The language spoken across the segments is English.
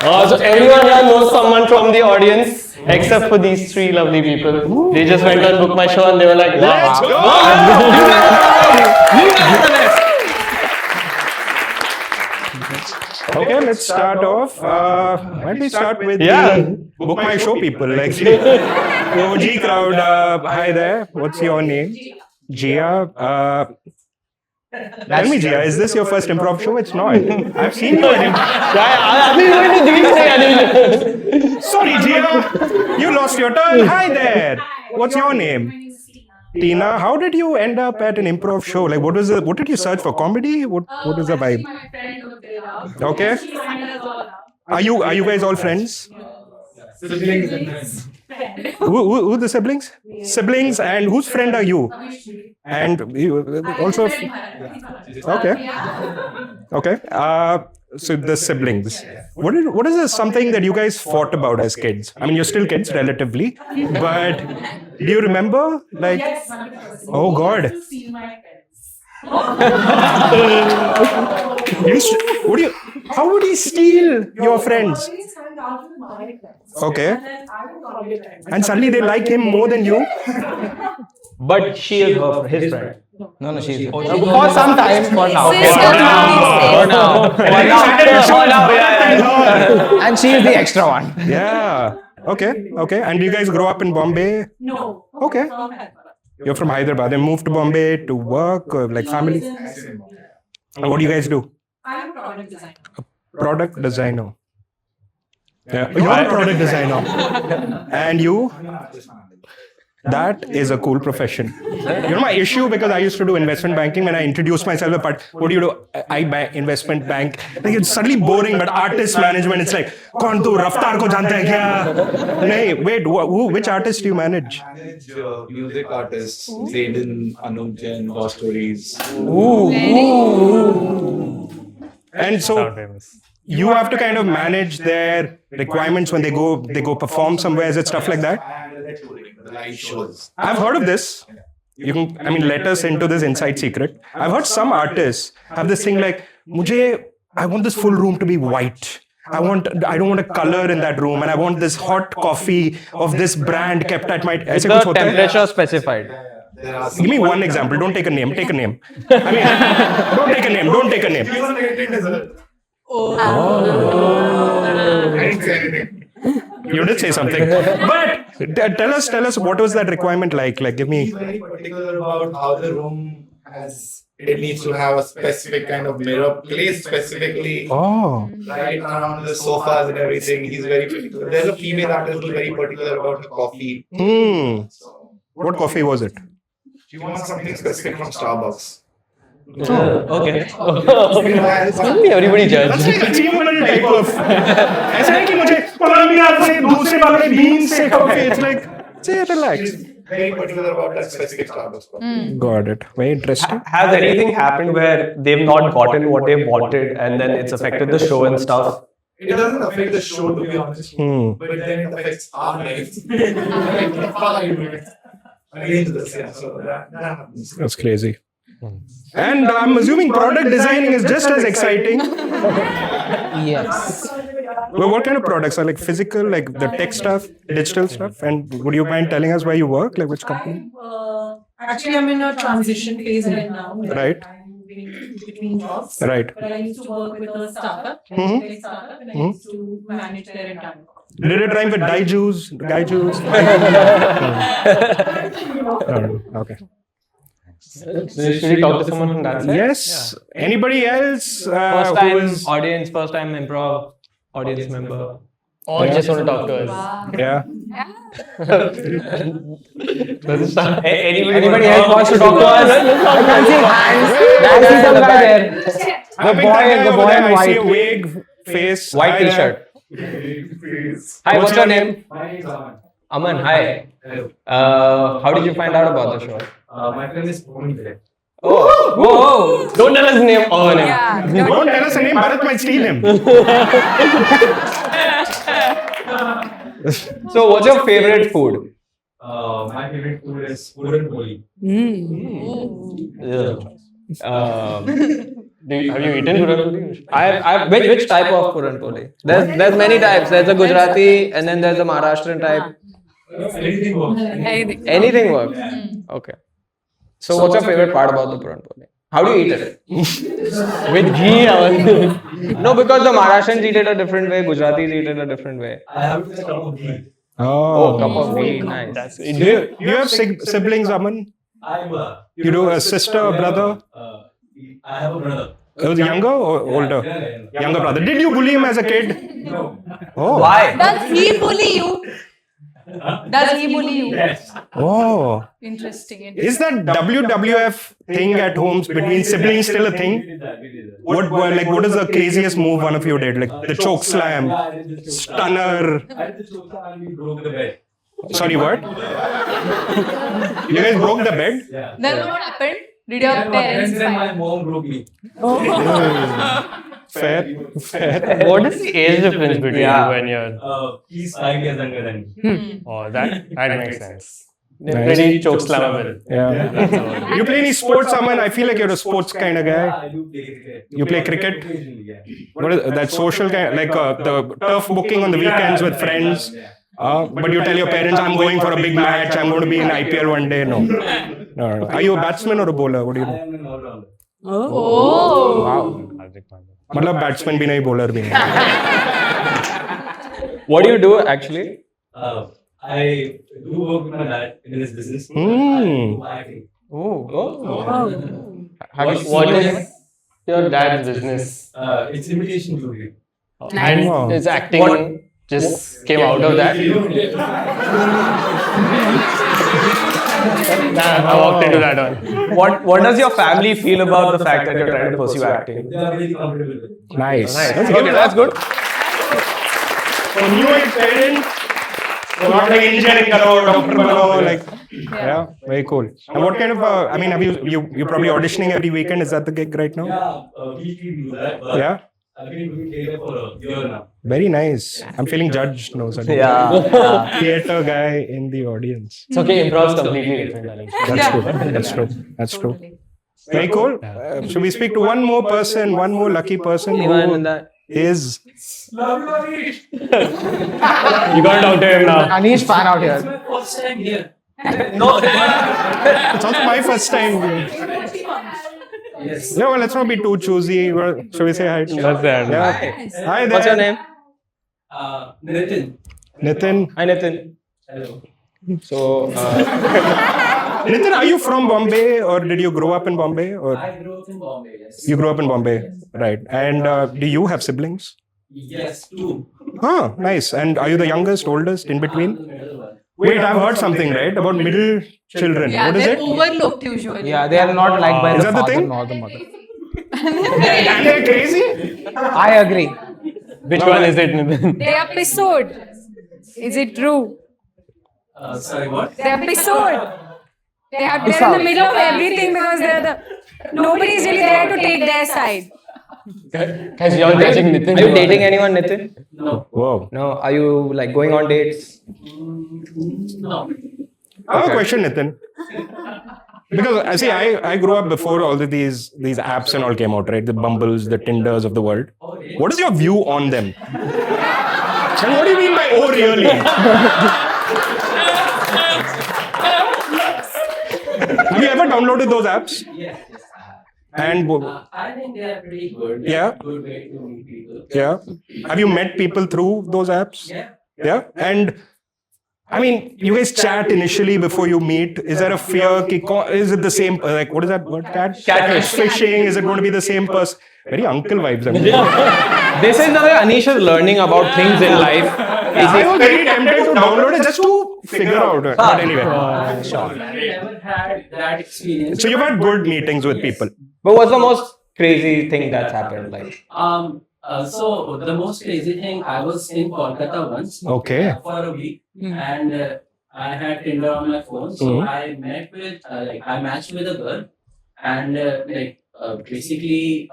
So everyone here knows someone from the audience, except for these three lovely people. They just went on Book My Show and they were like, Let's go! Okay, let's start off. Why don't we start with the Book My Show people, like the OG crowd. Hi there. What's your name? Gia. Tell me, Gia, is this your first improv show? It's not. I've seen you at Sorry, Gia. You lost your turn. Hi there. What's your name? Tina. How did you end up at an improv show? Like, what was it? What did you search for? Comedy? What is the vibe? Okay. Are you guys all friends? Who the siblings? Siblings, and whose friend are you? And you also. Okay. So the siblings. What is this something that you guys fought about as kids? I mean, you're still kids relatively, but do you remember? Like, oh God. How would he steal your friends? Okay. And suddenly they like him more than you? but she is his friend. No, she's For some time, for now. And she is the extra one. Yeah. Okay. And do you guys grow up in Bombay? No. Okay. You're from Hyderabad and moved to Bombay to work or like family? And what do you guys do? I'm a product designer. Product designer. Yeah. You're a product designer. And you? That is a cool profession. You know my issue, because I used to do investment banking. When I introduced myself, but what do you do? I buy investment bank. Like, it's suddenly boring, but artist management, it's like, kaun tu Raftaar ko janta hai kya? Nahi, wait, which artist do you manage? I manage music artists, Zayden, Anup Jain, Law Stories. And so you have to kind of manage their requirements when they go perform somewhere. Is it stuff like that? The live shows. I've heard of this. You can, let us into this inside secret. I've heard some artists have this thing like, I want this full room to be white. I don't want a color in that room, and I want this hot coffee of this brand kept at my. It's the temperature specified. Give me one example. Don't take a name. Take a name. Don't take a name. Don't take a name. You did say something, but tell us what was that requirement like? Like, give me. He's very particular about how the room it needs to have a specific kind of mirror placed specifically right around the sofas and everything. He's very particular. There's a female artist who's very particular about her coffee. What coffee was it? She wants something specific from Starbucks. Okay. Everybody judge. That's like achievable type of. ऐसा है कि मुझे Colombia से दूसरे वाले beans से coffee. It's like, say, relax. Very particular about that specific Starbucks coffee. Got it. Very interesting. Has anything happened where they've not gotten what they wanted and then it's affected the show and stuff? It doesn't affect the show, to be honest, but then it affects our lives. Against this, yeah. So that happens. That's crazy. And I'm assuming product designing is just as exciting. Yes. Well, what kind of products are like physical, like the tech stuff, digital stuff? And would you mind telling us where you work, like which company? I'm in a transition phase right now. Right. I'm moving between jobs. Right. But I used to work with a startup, and I used to manage their entire. Did it rhyme with Dai Juice? Guy Juice? Okay. Should we talk to someone from that side? Yes. Anybody else? First time audience, first time improv audience member. Or just want to talk to us. Yeah. Anybody else wants to talk to us? I can see hands. I see some guy there. The boy in I see a white. vague face. White Hi there. t-shirt. Hi, what's your name? My name is Aman. Aman, hi. Hello. How did you find out about the show? My friend is Pony. Oh, whoa! Don't tell us his name. Oh, name. Don't tell us a name, Bharat might steal him. So, what's your favorite food? My favorite food is Puran Poli. Have you eaten Puran Poli? I've which type of Puran Poli? There's many types. There's a Gujarati and then there's a Maharashtrian type. Anything works. Anything works. Okay. So what's your favorite part about the Puran Poli? How do you eat it? With ghee. No, because the Maharashtrians eat it a different way, Gujaratis eat it a different way. I have to cup of ghee. Oh. Cup of ghee, nice. That's Do you have siblings, Aman? You do a sister, a brother? I have a brother. Younger or older? Yeah. Younger brother. Did you bully him as a kid? No. Oh. Why? Does he bully you? Does he bully you? Yes. Oh. Interesting. Is that WWF thing at homes between siblings still a We thing? did that. What is the craziest move one of you did? Like the choke slam, Yeah, I did the choke slam. stunner. I did the choke slam and we broke the bed. Sorry, what? You guys broke the bed? Yeah. Then what happened? Did your And parents then my fight? mom broke me. Fair. What is the age difference between Yeah. you and your? He's 5 years younger than me. Oh, that makes sense. They're Nice. pretty choke slammable. Yeah. You play any sports, Aman? I feel like you're a sports kind of Yeah, guy. I do play cricket. You play cricket? Occasionally, yeah. What is that social kind? Like the turf booking on the weekends with friends. But you tell your parents, I'm going for a big match. I'm going to be in IPL one day. No. No. Are you a batsman or a bowler? What do you I do? am an all-rounder. Oh. Wow. मतलब batsman भी नहीं bowler भी नहीं What do you do actually? I do work with my dad in his business. Hmm. I do acting. What is your dad's business? It's imitation jewelry. And Wow. his acting just came out of that. Nah, I walked into that one. What does your family feel about the fact that you're trying to pursue acting? They are very comfortable with it. Nice. Okay, that's good. So new age parents, not like engineering karo, doctor bano, like yeah, very cool. And what kind of I mean, have you probably auditioning every weekend? Is that the gig right now? Yeah, weekly we do that. But Yeah. I've been doing theatre for a year now. Very nice. I'm feeling judged now. Suddenly. Yeah. Theater guy in the audience. It's okay, improv's completely different. darling. That's true. That's true. That's true. Very cool. Should we speak to one more person, one more lucky person Anyone in who that? is Love you, Anish. You gotta talk to him now. Anish fan out It's here. my first time here. it's also my first time. Yes. No, let's not be too choosy. Shall we say hi? That's that. Yeah. Hi there. What's your name? Nitin. Nitin. Hi Nitin. Hello. So Nitin, are you from Bombay or did you grow up in Bombay? Or I grew up in Bombay, yes. you grew up in Bombay, right? And do you have siblings? Yes, two. Ah, nice. And are you the youngest, oldest, in between? I'm the middle one. Wait, I've heard something, right, about middle children. Yeah, What is they're it? overlooked usually. yeah, they are not liked by Is the that the father thing? nor the mother. And they're crazy? I agree. Which one is it, Nitin? The episode. Is it true? Sorry, what? The episode. They're in the middle of everything because nobody's really there to take their side. Guys, you're judging Nitin. Are you dating anyone, Nitin? No. Whoa. No. Are you like going on dates? No. I have a question, Nitin. Because I grew up before all of these apps and all came out, right? The Bumbles, the Tinders of the world. What is your view on them? And what do you mean by oh really? Have you ever downloaded those apps? Yes. And I think they are pretty good. They Yeah. are good way to meet people. yeah, have you met people through those apps? Yeah. Yeah, and I mean, you guys chat initially before you meet. Is there a fear? Is it the same? Like, what is that word? Catfish fishing. Is it going to be the same person? Very uncle vibes. I mean. This is the way Anish is learning about things in life. I was very tempted to download it just to figure out. But anyway, I never had that experience. so you've had good meetings with people. But what's the most crazy thing that's happened? Like, So the most crazy thing, I was in Kolkata once. Okay. For a week, and I had Tinder on my phone. So I met with, I matched with a girl, and basically,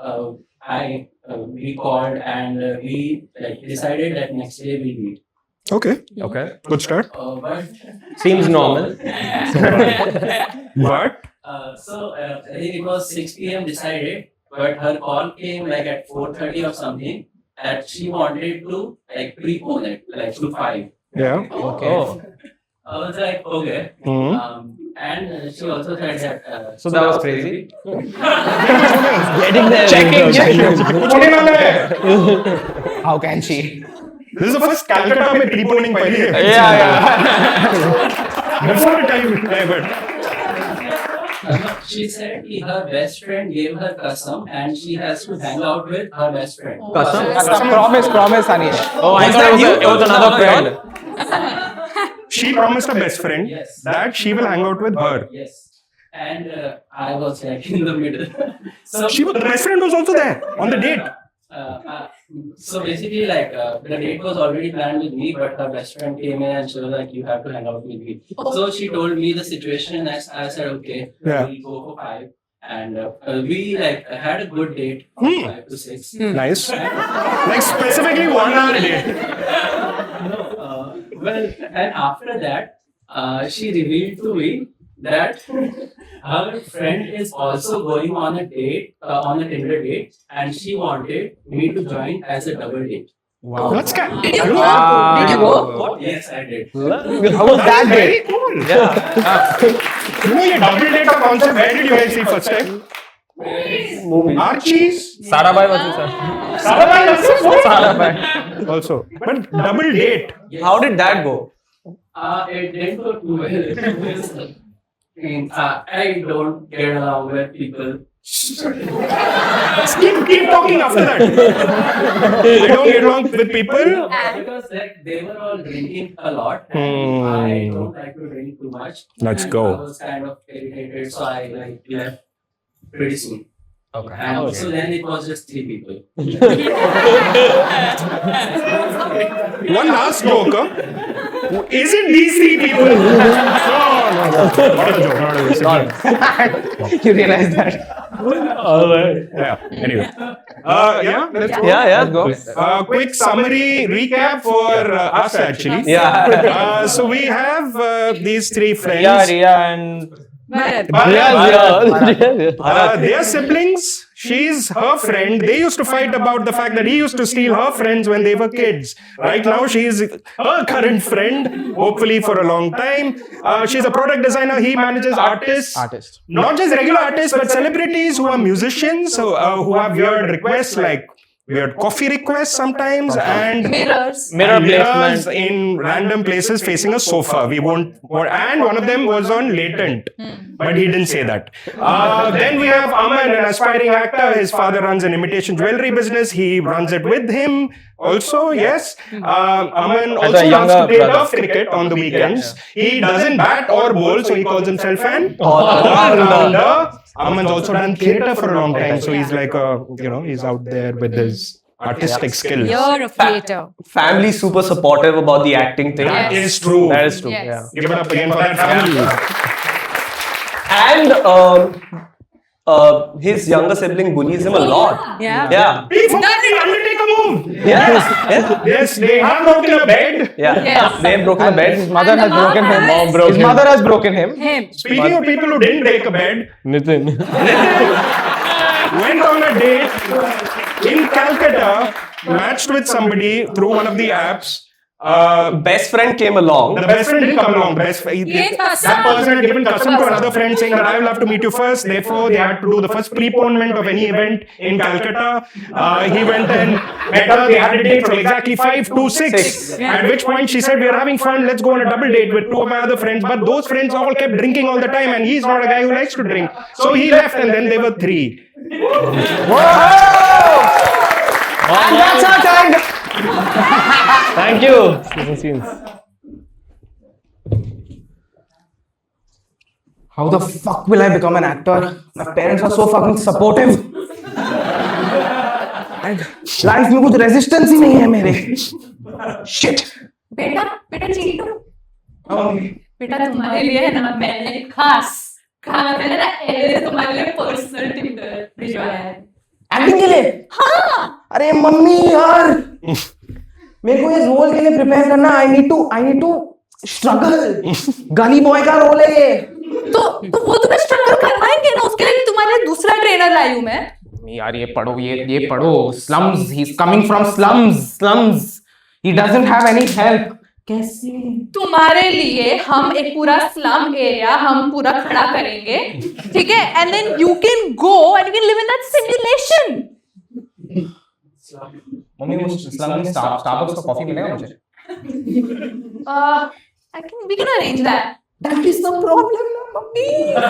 we called and we decided that next day we meet. Okay, okay, good start. But seems normal. But I think it was 6 p.m. decided, but her call came like at 4:30 or something that she wanted to like prepone it like to 5. Yeah. Okay. I was like, okay. Mhm. And she also said that. So that was crazy. Getting there. Checking. How can she? This is the first Calcutta में preponing पहली है. Yeah. Before the time ever. She said her best friend gave her kasam and she has to hang out with her best friend. Kasam. Promise, honey. Oh, I Was thought that it was another friend. She promised her best friend Yes. that she will hang out with her. Yes. And I was like in the middle. So The best friend was also there on the date. so basically, like the date was already planned with me, but her best friend came in and she was like, "You have to hang out with me." So she told me the situation, and I said, "Okay, Yeah. we'll go for 5." And we like had a good date from 5 to 6. Nice. Like specifically 1 hour date. Well, and after that, she revealed to me that her friend is also going on a date, on a Tinder date, and she wanted me to join as a double date. That's kind. Did you go? Did you go? Yes, I did. How was that Very day? cool. You know your double date of concept. Where did you guys see first time? Archie's. Sarabai was it, sir? Sarabai also. Sarabai. Also. But double date. How did that go? It didn't go too well. I mean, I don't get along with people. Keep talking after that. I don't get along with people. Because like they were all drinking a lot. And Hmm. I don't like to drink too much. Let's And go. I was kind of irritated, so I like left pretty soon. Okay. And so then it was just 3 people. One last joke. Isn't these 3 people? No. Not a joke. Not a joke. You realize that? Yeah. Anyway. Yeah. Let's go. Yeah, go. Quick summary recap for us actually. Yeah. So we have these 3 friends. Yeah, Riya and They are siblings. She's her friend. They used to fight about the fact that he used to steal her friends when they were kids. Right now, she's her current friend, hopefully for a long time. She's a product designer. He manages artists. Artist. Not just regular artists, but celebrities who are musicians, who have weird requests like weird coffee requests sometimes and Mirrors. Mirror and mirrors placement. in random places facing a sofa. We won't, and one of them was on latent, but he didn't say that. Then we have Aman, an aspiring actor. His father runs an imitation jewelry business. He runs it with him. Also, yes, Aman also loves younger to play brother. love cricket on the weekends. He doesn't bat or bowl, so he calls himself an all-rounder. Aman's also done theatre for a long time, so he's like he's out there with his artistic skills. Year of theatre. Family super supportive about the acting thing. That is true. That is true. Yes. Yeah. Give it up again for that family. And his younger sibling bullies him a lot. Yeah. Yeah. He forgot the Undertaker move. Yes. Yes, they have broken a bed. Yeah. Yes. They have broken the bed. His mother And has the mom broken him. has- His mother has broken him. Him. Speaking of people who didn't break a bed, Nitin. went on a date in Calcutta, matched with somebody through one of the apps. Best friend came along. The best friend didn't come along. gave That custom. person had given custom to another friend saying that I will have to meet you first. Therefore, they had to do the first preponement of any event in Calcutta. He went and met her. They had a date from exactly 5 to 6. At which point she said, "We are having fun. Let's go on a double date with 2 of my other friends." But those friends all kept drinking all the time, and he's not a guy who likes to drink. So he left, and then they were 3. And that's our time. Thank you. Season scenes. How the fuck will I become an actor? My parents are so fucking supportive. And life में कुछ resistance ही नहीं है मेरे. Shit. बेटा चीटू बेटा तुम्हारे लिए है ना मैंने खास मैंने ना ऐसे तुम्हारे लिए पर्सनल टिंडर भिजवाया है एक्टिंग के लिए? हाँ अरे मम्मी यार, मेरे को इस रोल के लिए प्रिपेयर करना. I need to struggle. Gully Boy का रोल है ये. तो वो तुम्हें स्ट्रगल करवाएंगे ना, उसके लिए तुम्हारे लिए दूसरा ट्रेनर लाई हूँ मैं. यार ये पढ़ो slums, he's coming from slums, he doesn't have any help. कैसे? तुम्हारे लिए हम एक पूरा स्लम एरिया हम पूरा खड़ा करेंगे, ठीक है, and then you can go and you can live in that simulation. Mummy वो स्लम में स्टारबक्स का कॉफी मिलेगा मुझे? we can arrange that. That is the problem ना mummy. I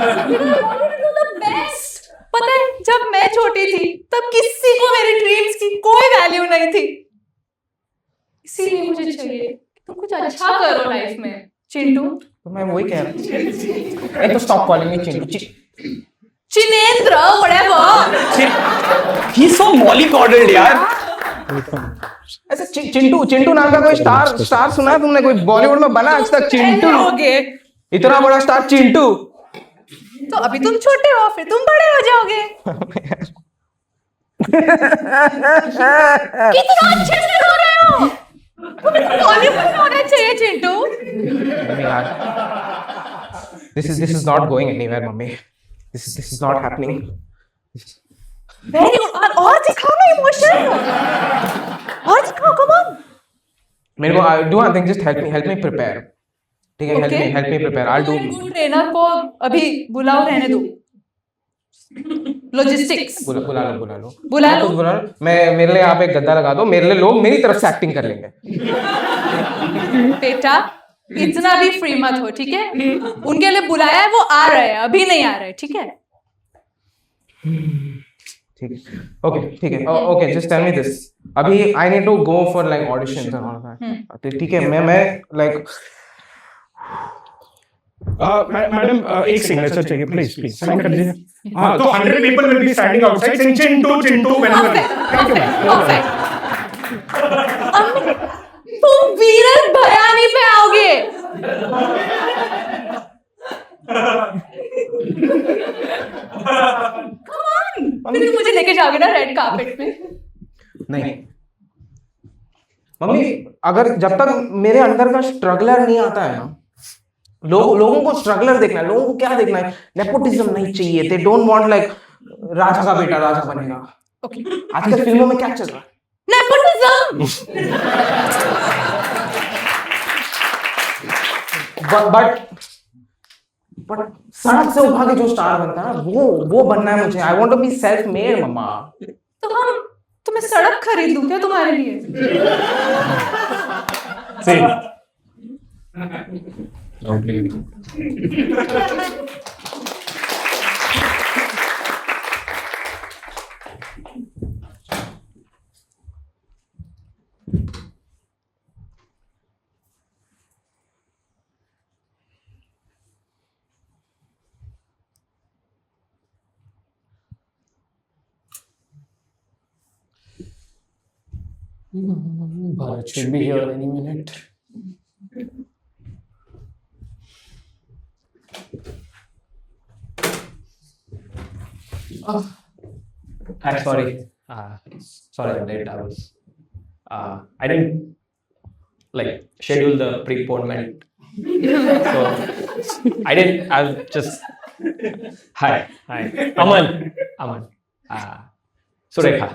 wanted to do the best. पता है जब मैं छोटी थी तब किसी को मेरे ड्रीम्स की कोई वैल्यू नहीं थी, इसीलिए मुझे चाहिए तुम कुछ अच्छा करो लाइफ में चिंटू. तो मैं वही कह रहा हूँ. तो stop calling me Chintu. Chinendra whatever. He so mollycoddled यार. ऐसे चिंटू नाम का कोई स्टार सुना है तुमने? कोई बॉलीवुड में बना आज तक चिंटू? होगे इतना बड़ा स्टार चिंटू. तो अभी तुम छोटे हो फिर तुम बड़े हो जाओगे. कितना अच्छे से रो रहे हो. तुम्हें तो बॉलीवुड में होना चाहिए Chintu. This is not going anywhere, mummy. This is not happening. Very good. और दिखाओ ना इमोशन. और दिखाओ, कम ऑन. मेरे को do one thing, just help me prepare. ठीक है, help me prepare. I'll do. Trainer को अभी बुलाओ, रहने दो. लॉजिस्टिक्स बुला लो. मैं मेरे लिए आप एक गद्दा लगा दो. मेरे लिए लोग मेरी तरफ से एक्टिंग कर लेंगे. बेटा इतना भी फ्री मत हो, ठीक है. उनके लिए बुलाया है, वो आ रहे हैं, अभी नहीं आ रहे, ठीक है. ठीक है. Okay, just tell me this. अभी I need to go for like auditions and all that. ठीक है, मैं like मैडम एक सिग्नेचर चाहिए प्लीज साइन कर दीजिए. हाँ, तो 100 people will be standing outside saying Chintu whenever. Thank you, ma'am. तुम वीरन भयानी पे आओगे. Come on, फिर तुम मुझे लेके जाओगे ना रेड कार्पेट पे. नहीं मम्मी, अगर जब तक मेरे अंदर का स्ट्रगलर नहीं आता है ना, लोगों को स्ट्रगलर देखना है. लोगों को क्या देखना है? नेपोटिज्म नहीं चाहिए. दे डोंट वांट लाइक राजा का बेटा राजा बनेगा. ओके, आजकल फिल्मों में क्या चल रहा है? नेपोटिज्म. बट सड़क से उठा के जो स्टार बनता है ना, वो बनना है मुझे. I want to be self made मम्मा. तो हम तुम्हें सड़क खरीद दूं क्या तुम्हारे लिए? Bharat should be here any minute. Hi, sorry. Sorry, I'm late. I didn't like schedule the pre-postment. So I didn't. I was just. Hi. Aman. Surekha.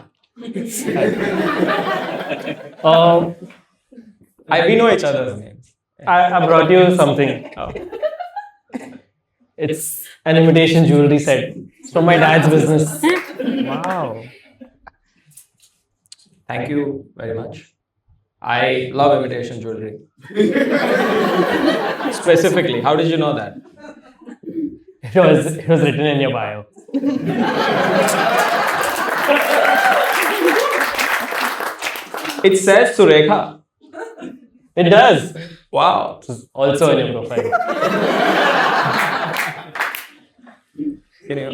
We know each other's names. I brought you something. It's an imitation jewelry set. It's from my dad's business. Wow. Thank you very much. I love imitation jewelry. Specifically, how did you know that? It was written in your bio. It says Surekha. It does. Wow. It's also in your profile. Can you?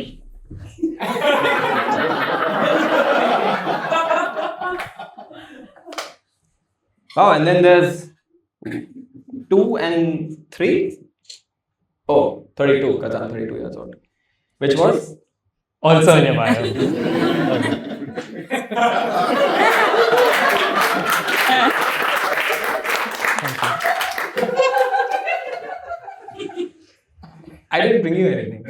Oh, and then there's 2 and 3. Oh, 32, because I'm 32 years old. Which was? Also in your bio. I didn't bring you anything.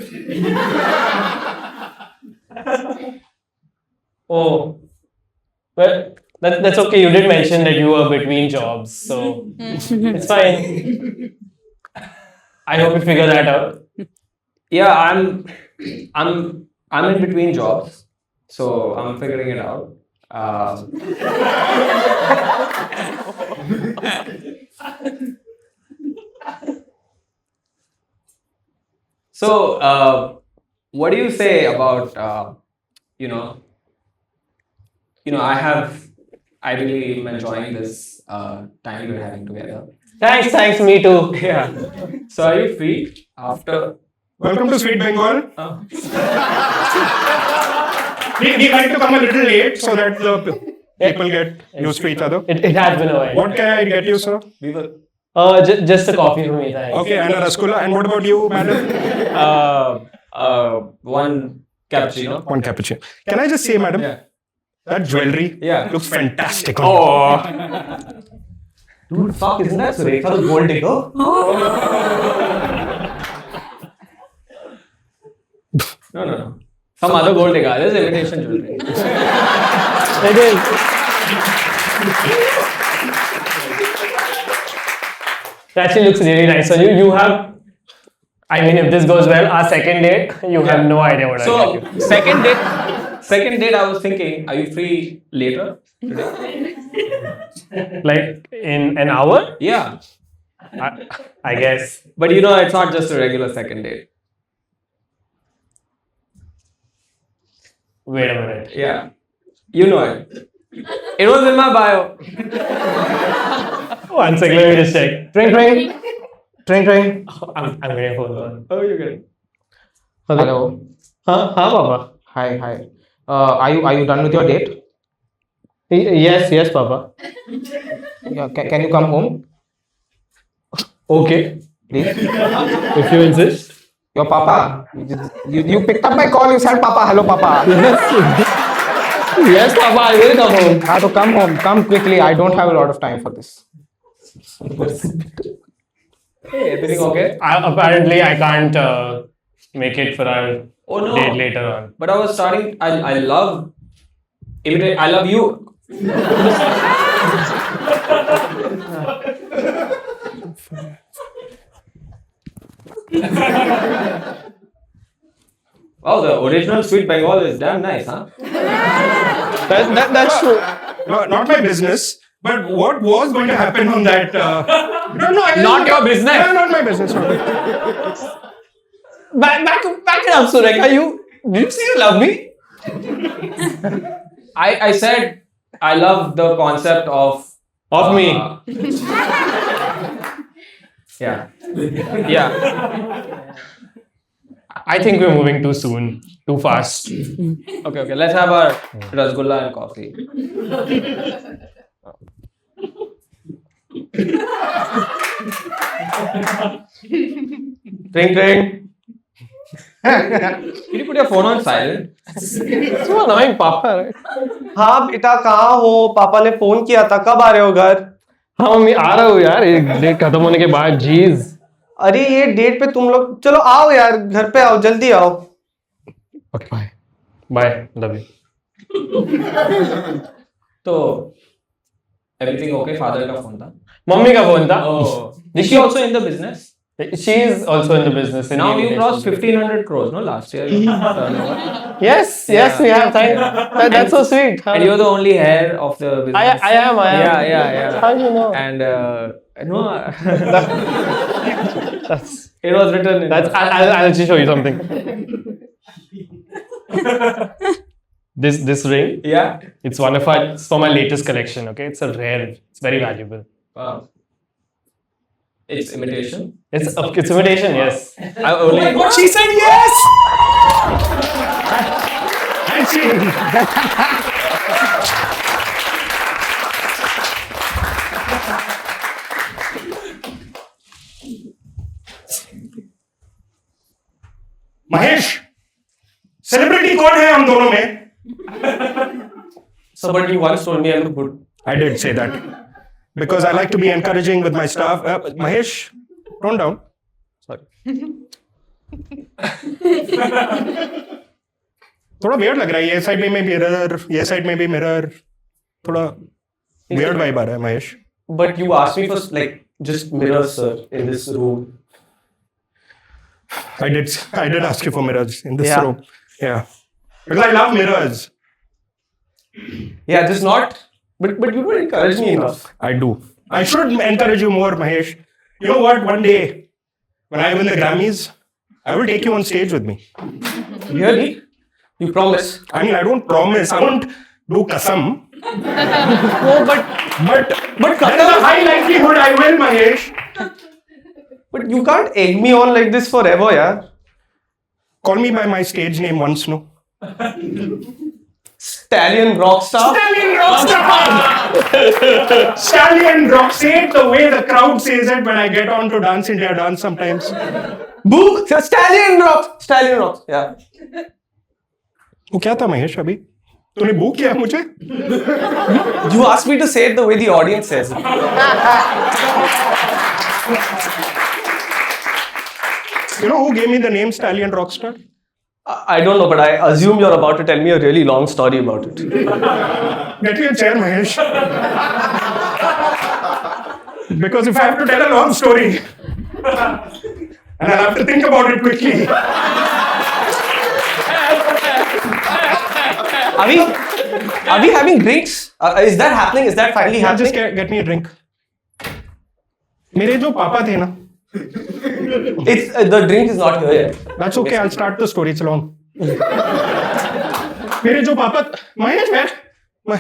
That's okay. You did mention that you were between jobs, so it's fine. I hope you figure that out. Yeah, I'm in between jobs, so I'm figuring it out. So, what do you say about I really am enjoying this time we're having together. Thanks. Me too. Yeah. So, are you free after? Welcome to Sweet Bengal. We like to come a little late so that the people get used to each other. It has been a while. What can I get you, sir? We were. Just a coffee for me, thanks. Okay, and a rasgulla. And what about you, madam? One cappuccino. One cappuccino. Can I just say, madam, Yeah. that jewelry Yeah. looks fantastic. Oh. Dude, fuck, isn't that Surekha the gold digger? No. Some other gold digger. This is imitation jewelry. It is. It actually looks really nice. So you have, I mean, if this goes well, our second date, you have no idea what I'll So, get you. second date, I was thinking, are you free later today? Like in an hour, Yeah. I guess. But it's not just a regular second date. Wait a minute. Yeah. You know it. It was in my bio. One second, let me just check. Train. I'm getting a phone call. Oh, you're getting. Hello. Huh, Papa? Hi. Are you done with your date? Yes, Papa. Yeah, can you come home, Okay, please? if you insist. Your papa. You picked up my call. You said papa. Hello, papa. Yes, Papa, I will come home. So come home. Come quickly. I don't have a lot of time for this. Hey, everything okay? Apparently, I can't make it for our Oh no. date later on. But I was starting. I love you. Wow, the original Sweet Bengal is damn nice, huh? That's true. No, not my business. But what was going to happen on that? No, Not your business. No, not my business. Back it up, Surekha. Did you say you love me? I said I love the concept of Me. Yeah. Yeah. I think we're moving too soon, too fast. Okay. Let's have our rasgulla and coffee. Ring. Can you put your phone on silent? So annoying, Papa, right? हाँ बेटा कहाँ हो पापा ने phone किया था कब आ रहे हो घर हाँ मम्मी आ रहा हूँ यार एक डेट खत्म होने के बाद जीज अरे ये डेट पे तुम लोग चलो आओ यार घर पे आओ जल्दी आओ ओके बाय लव यू तो everything okay? Father का फोन था. मम्मी का फोन था Oh, is she also in the business? she is also in the business in Now you aviation. crossed 1,500 crores, no? Last year. Turnover. Yes we have that's so sweet And you're the only heir of the business. I am Yeah. how do you know And no, that's it was written in. I'll just show you something this ring Yeah. it's it's for my latest collection okay it's it's very valuable Wow. It's imitation. it's imitation yes I only. She said yes! And she... Mahesh celebrity कौन है हम दोनों में so but you once told me I look good I did say that because I like to be encouraging with my staff. Mahesh, tone down. Sorry. थोड़ा weird लग रहा है ये साइड में मिरर ये साइड में भी मिरर थोड़ा Weird vibe aa raha hai, Mahesh. But you asked me for like just mirrors, sir, in this room. I did ask you for mirrors in this Yeah. room. Yeah. Because I love mirrors. Yeah, just not. But you don't encourage me enough. I do. I should encourage you more, Mahesh. You know what? One day, when I win the Grammys, I will take you on stage with me. Really? You promise? I mean, I don't promise. I won't do kasam. No, but There is a high likelihood I will, Mahesh. you can't egg me on like this forever, yeah. Call me by my stage name once, no? Stallion Rockstar. Stallion Rockstar! Stallion Rock. Say it the way the crowd says it when I get on to Dance India Dance sometimes. Boo! Stallion Rocks. Stallion Rocks. Yeah. वो क्या था महेश अभी? तूने बू किया मुझे? You asked me to say it the way the audience says it. You know who gave me the name Stallion Rockstar? I don't know, but I assume you're about to tell me a really long story about it. Get me a chair, Mahesh. Because if I have to tell a long story, and I'll have to think about it quickly. Are we having drinks? Is that happening? Is that finally Yeah, happening? just get me a drink. मेरे जो पापा थे ना, It's the drink is not here yet. that's okay. I'll start the story. It's long. मेरे जो पापा, महेश बैठ.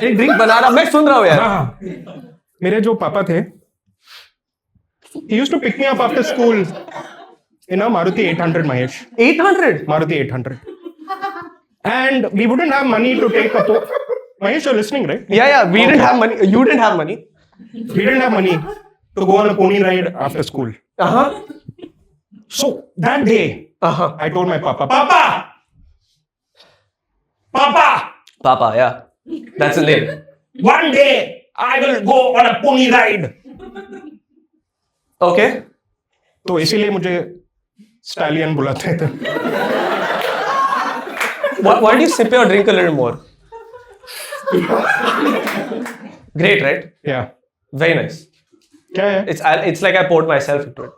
एक ड्रिंक बना रहा, मैं सुन रहा हूँ यार. हाँ, मेरे जो पापा थे, he used to pick me up after school in a Maruti 800, Mahesh. 800? Maruti 800. And we wouldn't have money to take a Mahesh, you're listening, right? Yeah. We didn't have money. You didn't have money. We didn't have money to go on a pony ride after school. So that day, I told my Papa, Papa, yeah. That's the name. one day I will go on a pony ride. Okay. तो इसीलिए मुझे stallion बुलाते थे. Why don't you sip your drink a little more? Great, right? Yeah. Very nice. क्या है? It's like I poured myself into it.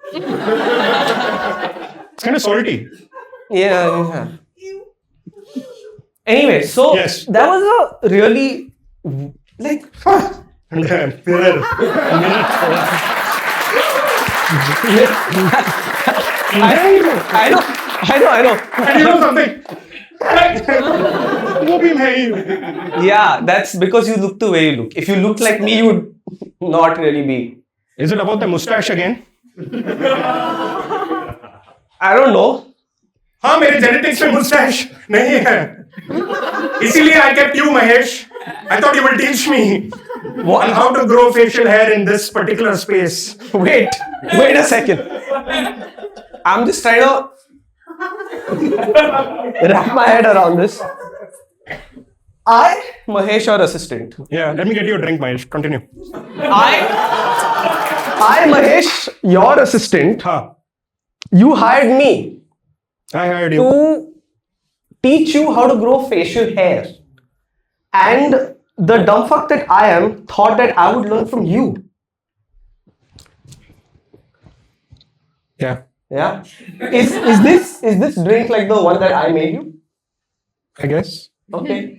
It's kind of salty. Yeah. Anyway, so Yes. that was a really like I know. And you know something? वो भी मैं ही हूँ. Yeah, that's because you look the way you look. If you looked like me, you would not really be. Is it about the mustache again? I don't know. हाँ, मेरे genetics में mustache नहीं है. इसीलिए I kept you, Mahesh. I thought you would teach me on how to grow facial hair in this particular space. Wait a second. I'm just trying to wrap my head around this. Mahesh, your assistant. Yeah, let me get you a drink, Mahesh. Continue. I, Mahesh, your assistant. हाँ, You hired me I heard you. to teach you how to grow facial hair. And the dumb fuck that I am thought that I would learn from you. Yeah, Yeah. Is this drink like the one that I made you? I guess. Okay.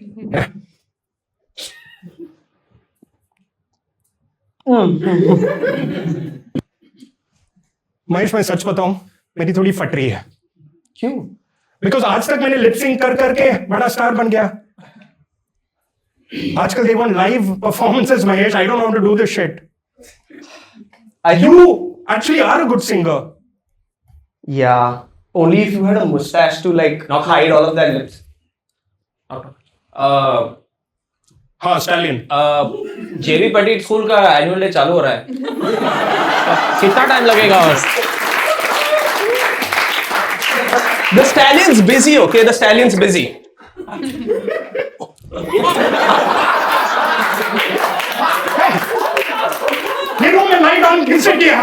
Mahesh, मैं सच बताऊं, मेरी थोड़ी फट रही है. क्यों? Because आज तक मैंने लिपसिंग कर करके बड़ा स्टार बन गया. आजकल they want live performances, Mahesh. I don't know how to do this shit. You actually are a good singer. Yeah. Only if you had a mustache to like hide all of that lips. हाँ, stallion. जेबी Patel school का annual day चालू हो रहा है. कितना time लगेगा? The stallion's busy, okay? The stallion's busy. ये room में लाइट ऑन किसने किया?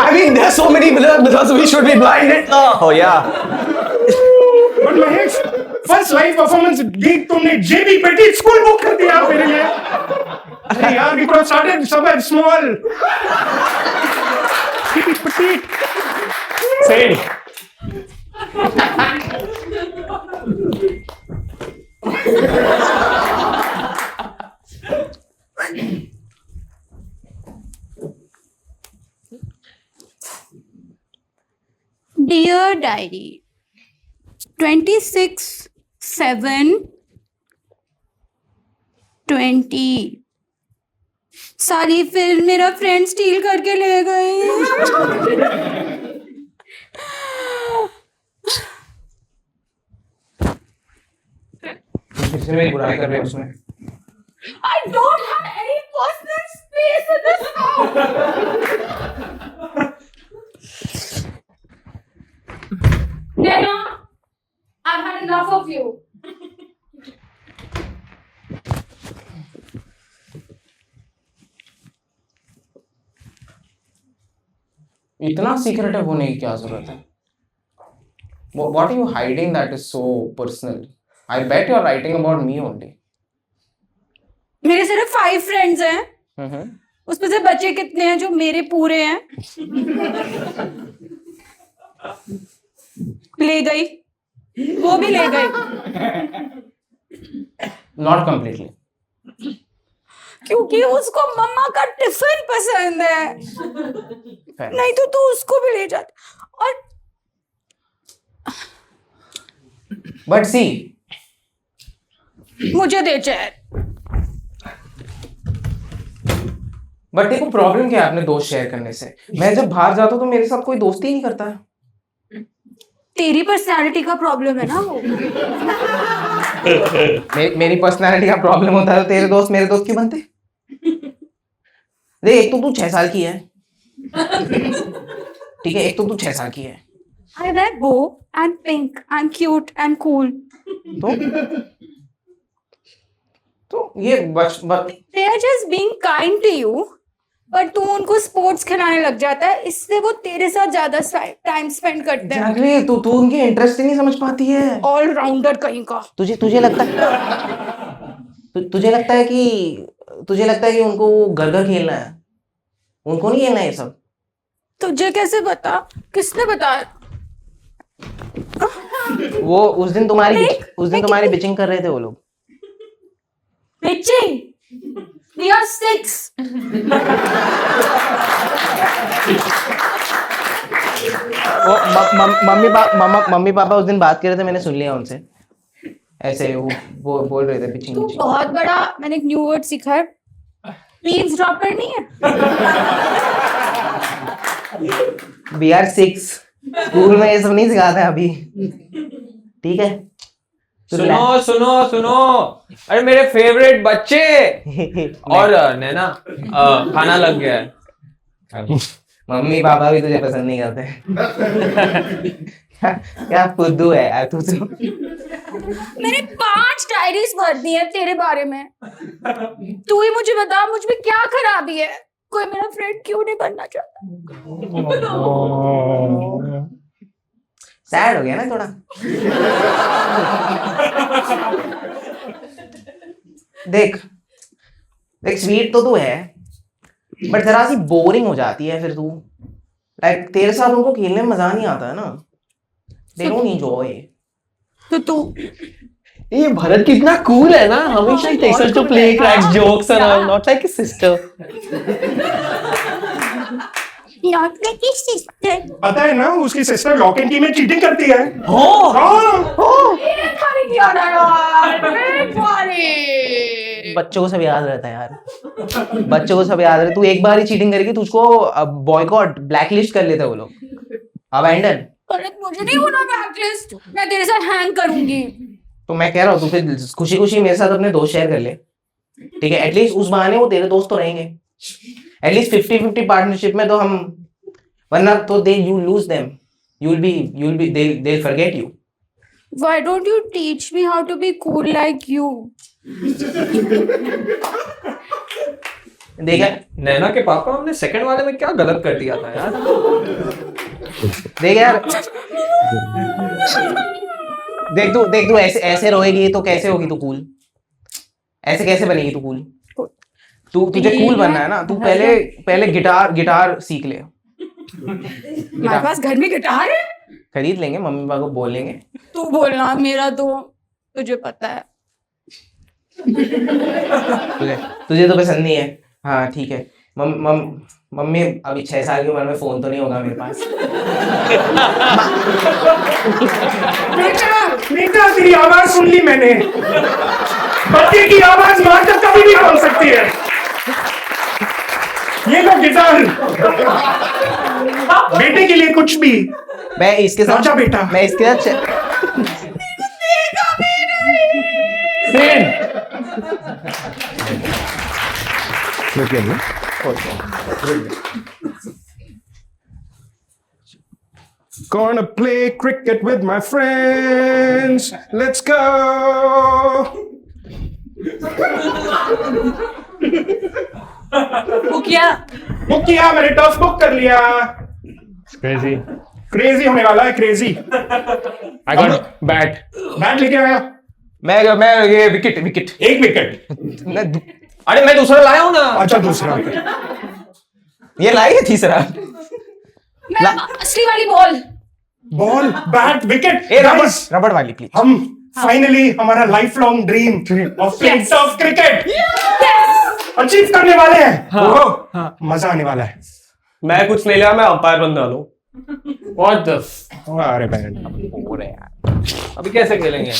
I mean, there's so many mirrors, we should be blinded. Oh yeah. But Mahesh, first live performance gig तुमने जेबी पेटी स्कूल बुक कर दिया मेरे लिए। अरे यार, we could have started somewhere small. Keep it petite. Same. Dear Diary, 26/7/20 सारी film मेरा फ्रेंड स्टील करके ले गए। फिर से मेरी बुराई कर रहे हो उसमें। I don't have any personal space in this house. Nena, I've had enough of you. इतना सीक्रेटिव होने की क्या जरूरत है? What are you hiding that is so personal? I bet you're writing about me only. मेरे सिर्फ 5 friends हैं, उसमें से बचे कितने हैं जो मेरे पूरे हैं? ले गई, वो भी ले गई। Not completely. क्योंकि उसको मम्मा का टिफिन पसंद है, Fair. नहीं तो तू उसको भी ले जाती। और But see, मुझे दे चेयर। बट देखो प्रॉब्लम क्या है अपने दोस्त शेयर करने से? मैं जब बाहर जाता हूँ तो मेरे साथ कोई दोस्ती ही नहीं करता है। तेरी पर्सनालिटी का प्रॉब्लम है ना वो। मेरी पर्सनालिटी का प्रॉब्लम होता है तो तेरे दोस्त मेरे दोस्त क्यों बनते? देख, एक तो तू 6 साल की है, ठीक है, एक तो तू 6 साल की है, I wear bow and pink. I'm cute. I'm cool. तो ये They are just being kind to you. पर तू उनको स्पोर्ट्स खिलाने लग जाता है, इससे वो तेरे साथ ज्यादा टाइम स्पेंड करते हैं। Exactly, तू उनकी इंटरेस्ट ही नहीं समझ पाती है। ऑल राउंडर कहीं का। तुझे लगता है तुझे लगता है कि उनको घर घर खेलना है, उनको नहीं खेलना है ये सब। तुझे कैसे पता? किसने बताया? वो उस दिन तुम्हारी बिचिंग कर रहे थे वो लोग। Bitching. We are 6. वो मम्मी पापा उस दिन बात कर रहे थे, मैंने सुन लिया उनसे, ऐसे वो बोल रहे थे बिचिंग। तू बहुत बड़ा, मैंने एक न्यू वर्ड सीखा है, प्लीज ड्रॉप करनी है। We are 6, स्कूल में ये सब नहीं सिखाते अभी, ठीक है? सुनो सुनो सुनो, अरे मेरे फेवरेट बच्चे। और नैना, खाना लग गया है। मम्मी पापा भी तुझे पसंद नहीं करते। क्या फुद्दू है यार तू तो। मैंने 5 डायरीज भर दी है तेरे बारे में। तू ही मुझे बता, मुझ में क्या खराबी है? कोई मेरा फ्रेंड क्यों नहीं बनना चाहता? सैड हो गया ना थोड़ा? देख स्वीट तो तू है, बट जरा सी बोरिंग हो जाती है फिर तू। लाइक तेरे साथ उनको खेलने में मजा नहीं आता है ना, दे डोंट एंजॉय। तो तू ये भरत कितना कूल है ना, हमेशा ही takes us to play crack jokes and all, not like his sister. Not like his sister. पता है ना उसकी सिस्टर लॉक एंड की में चीटिंग करती है। ये थारी क्या यार, बच्चों को सब याद रहता है यार, बच्चों को सब याद रहता है। तू एक बार ही चीटिंग करेगी तो उसको बॉयकॉट, ब्लैकलिस्ट कर लेते हैं वो लोग, अबैंडन। भरत मुझे नहीं होना ब्लैकलिस्ट, मैं तेरे साथ हैंग करूंगी। तो मैं कह रहा हूँ तू फिर खुशी खुशी मेरे साथ अपने दोस्त शेयर कर ले, ठीक है? एटलीस्ट उस बहाने वो तेरे दोस्त तो रहेंगे, एटलीस्ट 50-50 पार्टनरशिप में तो हम, वरना तो you lose them, you'll be they'll forget you. Why don't you teach me how to be cool like you? देखा नैना के पापा, हमने सेकंड वाले में क्या गलत कर दिया था यार? देख यार, देख तू ऐसे ऐसे रोएगी तो कैसे होगी तू कूल? ऐसे कैसे बनेगी तू कूल? तुझे कूल बनना है ना, तू पहले गिटार सीख ले। हमारे पास घर में गिटार है, खरीद लेंगे, मम्मी पापा को बोलेंगे। तू बोलना, मेरा तो तुझे पता है। तुझे तो पसंद नहीं है। हाँ ठीक है। मम्मी अभी 6 साल की उम्र में फोन तो नहीं होगा मेरे पास। बेटा तेरी आवाज सुन ली मैंने। बच्चे की आवाज मां तक कभी भी बोल सकती है। ये लो गिटार, बेटे के लिए कुछ भी। मैं इसके साथ राजा बेटा, मैं इसके साथ Gonna play cricket with my friends. Let's go. Book किया, मैंने टर्फ बुक कर लिया। Crazy. क्रेजी होने वाला है, crazy. I got bat. Bat लेके आया। मैं ये विकेट 1 विकेट। अरे मैं दूसरा लाया हूँ ना। अच्छा दूसरा विकेट। ये लाई है तीसरा। असली वाली बॉल, बैट, विकेट। रबड़ वाली प्लीज। हम फाइनली हमारा life long dream of playing turf cricket achieve करने वाले हैं। मजा आने वाला है। मैं कुछ नहीं लिया, मैं अंपायर बनने वाला हूँ। What the? अरे बहन, अभी कैसे खेलेंगे?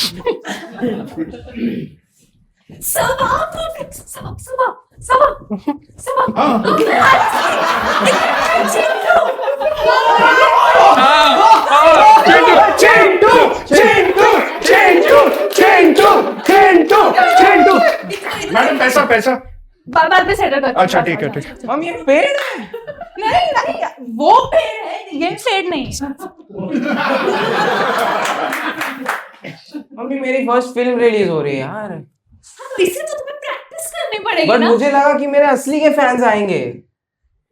मैडम पैसा। बाद में सेटल कर। अच्छा ठीक है। मम्मी ये पेड़ है। नहीं, वो पेड़ है, ये पेड़ नहीं। मम्मी मेरी फर्स्ट फिल्म रिलीज हो रही है यार। इसे तो तुम्हें प्रैक्टिस करनी पड़ेगी बट ना। मुझे लगा कि मेरे असली के फैंस आएंगे।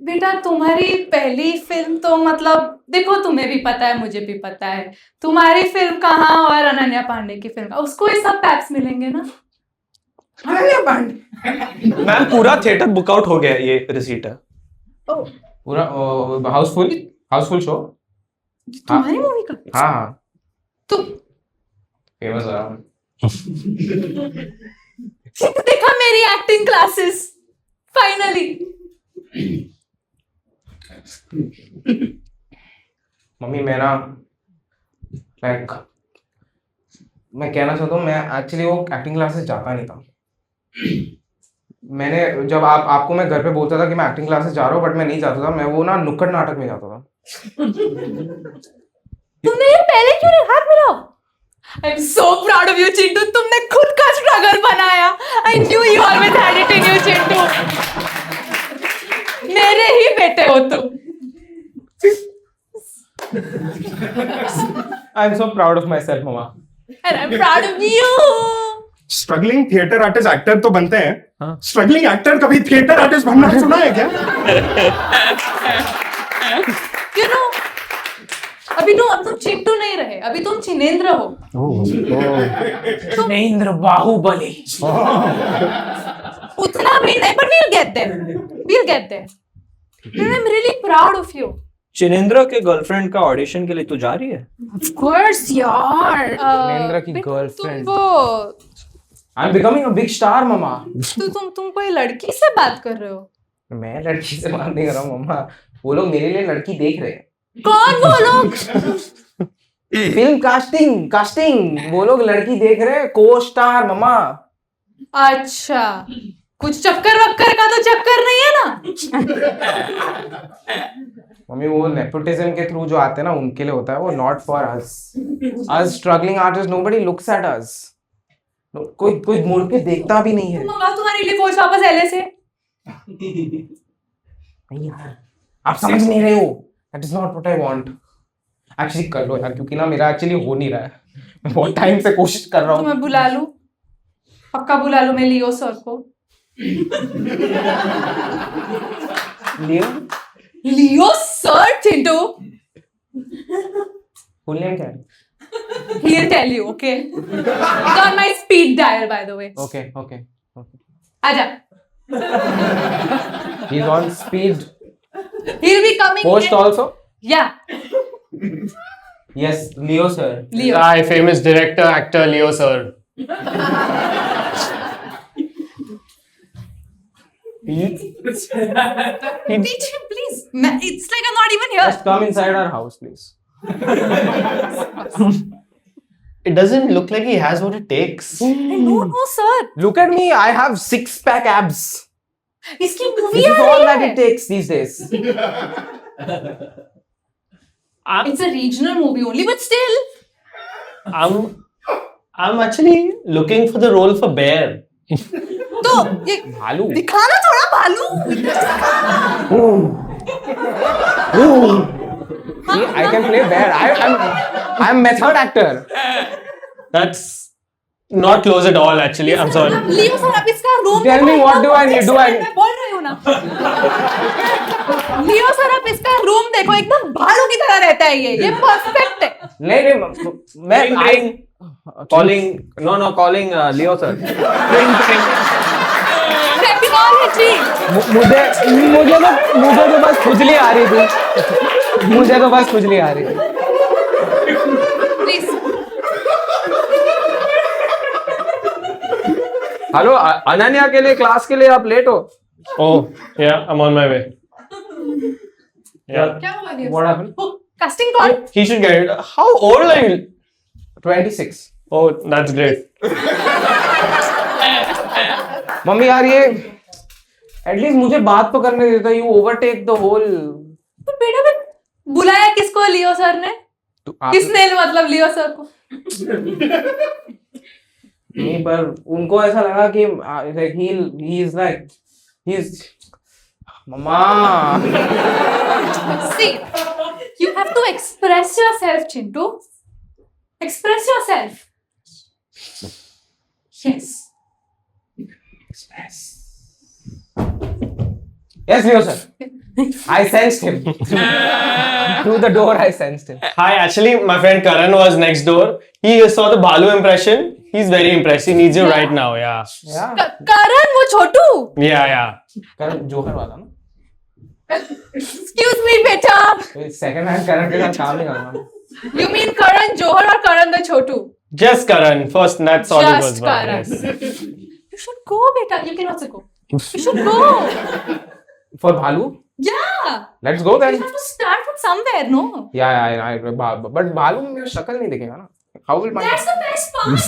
बेटा तुम्हारी पहली फिल्म तो मतलब देखो, तुम्हें भी पता है, मुझे भी पता है, तुम्हारी फिल्म कहाँ और अनन्या पांडे की फिल्म, उसको ये सब पैप्स मिलेंगे ना। अनन्या पांडे मैम पूरा थिएटर बुक आउट हो गया, ये रिसीट है। पूरा हाउसफुल शो तुम्हारी मूवी का। हाँ तुम फेमस हो रहा। देखा मेरी एक्टिंग क्लासेस फाइनली। मम्मी मेरा लाइक मैं कहना चाहता हूँ, मैं एक्चुअली वो एक्टिंग क्लासेस जाता नहीं था। मैंने जब आपको मैं घर पे बोलता था कि मैं एक्टिंग क्लासेस जा रहा हूँ, बट मैं नहीं जाता था। मैं वो ना नुक्कड़ नाटक में जाता था। तुमने ये पहले क्यों नहीं हाथ मिलाओ? I am so proud of you Chintu, तुमने खुद का स्ट्रगल बनाया। I knew you always had it in you Chintu. मेरे ही बेटे हो तुम। I am so proud of my self mama. And I am proud of you. Struggling theatre artist actor तो बनते हैं, स्ट्रगलिंग एक्टर कभी थिएटर आर्टिस्ट बनना सुना है क्या? यू नो, अभी अब तुम चिंटू नहीं रहे, अभी तुम चिनेंद्र हो। चिनेंद्र बाहुबली। उतना भी नहीं, but we'll get there. We'll get there. And I'm really proud of you. चिनेंद्र के गर्लफ्रेंड का ऑडिशन के लिए तू जा रही है? Of course, यार। चिनेंद्र की तुम गर्लफ्रेंड। वो I'm becoming a big star, mama. तुम कोई लड़की से बात कर रहे हो? मैं लड़की से बात नहीं कर रहा हूँ मम्मा। वो लोग मेरे लिए लड़की देख रहे हैं। कौन वो लोग? फिल्म कास्टिंग वो लोग लड़की देख रहे हैं, को स्टार मम्मा। अच्छा, कुछ चक्कर वक्कर का तो चक्कर नहीं है ना? मम्मी वो नेपोटिज्म के थ्रू जो आते हैं ना, उनके लिए होता है वो, not for us struggling artist. Nobody looks at us. कोई मुड़ के देखता भी नहीं है। मंगाओ तुम्हारे लिए कोच वापस एलए से। नहीं यार, आप समझ नहीं रहे हो। That is not what I want. Actually कर लो यार, क्योंकि ना मेरा एक्चुअली हो नहीं रहा है। मैं बहुत टाइम से कोशिश कर रहा हूँ। तुम्हें बुला लूं? पक्का बुला लूं मैं लियो सर को? लियो सर चिंटू। फुल नेम क्या है? He'll tell you, okay? It's on my speed dial, by the way. Okay. Aja. He's on speed. He'll be coming Post in. also? Yeah, Yes, Leo sir. Leo. Hi, famous director, actor Leo sir. Teach him, please. It's like I'm not even here. Just come inside our house, please. It doesn't look like he has what it takes. I don't know, sir. Look at me. I have 6-pack abs. इसकी movie This आ is all रही that है. it takes these days. It's a regional movie only, but still. I'm actually looking for the role for Bear. तो ये भालू. दिखाना थोड़ा भालू. See, I can play bear. I'm method actor. That's not close at all, actually. I'm sorry. Leo sir आप इसका room Tell me what do I need? Do I- मैं बोल रही हूँ ना. लियो सर आप इसका रूम देखो एकदम भालू की तरह रहता है ये परफेक्ट है. नहीं मैं Calling Leo sir. टेक्नोलॉजी. मुझे तो बस खुजली आ रही थी. मुझे तो बस खुजली आ रही थी. प्लीज. हेलो अनन्या के लिए क्लास के लिए आप लेट हो. Oh, yeah, I'm on my way. Yeah. क्या हुआ लियो? What happened? Casting call. He should get it. How old are you? 26. Oh, that's great. Mummy यार ये एटलीस्ट मुझे बात तो करने देता. You overtake the whole. तो बेटा मैं बुलाया किसको लियो सर ने? किसने मतलब लियो सर को? नहीं पर उनको ऐसा लगा कि like he's mamma. See, you have to express yourself, Chintu. Express yourself. Yes. Yes, Leo sir. I sensed him. Through the door, I sensed him. Hi, actually, my friend Karan was next door. He saw the Balu impression. He's very impressed. He needs you right now. Yeah. Yeah. Karan वो छोटू. Yeah. Karan Johar वाला ना. Excuse me, बेटा. Second hand करण के साथ काम नहीं करना. You mean Karan Johar or Karan the Chhotu? Just Karan. First, that's all it was. Just but Karan. yes. You should go, बेटा. You can also go. You should go. For Bhalu? Yeah. Let's go You then. have to start from somewhere, no? Yeah. But Bhalu में मेरा शक्ल नहीं दिखेगा ना. How will my? That's the best part.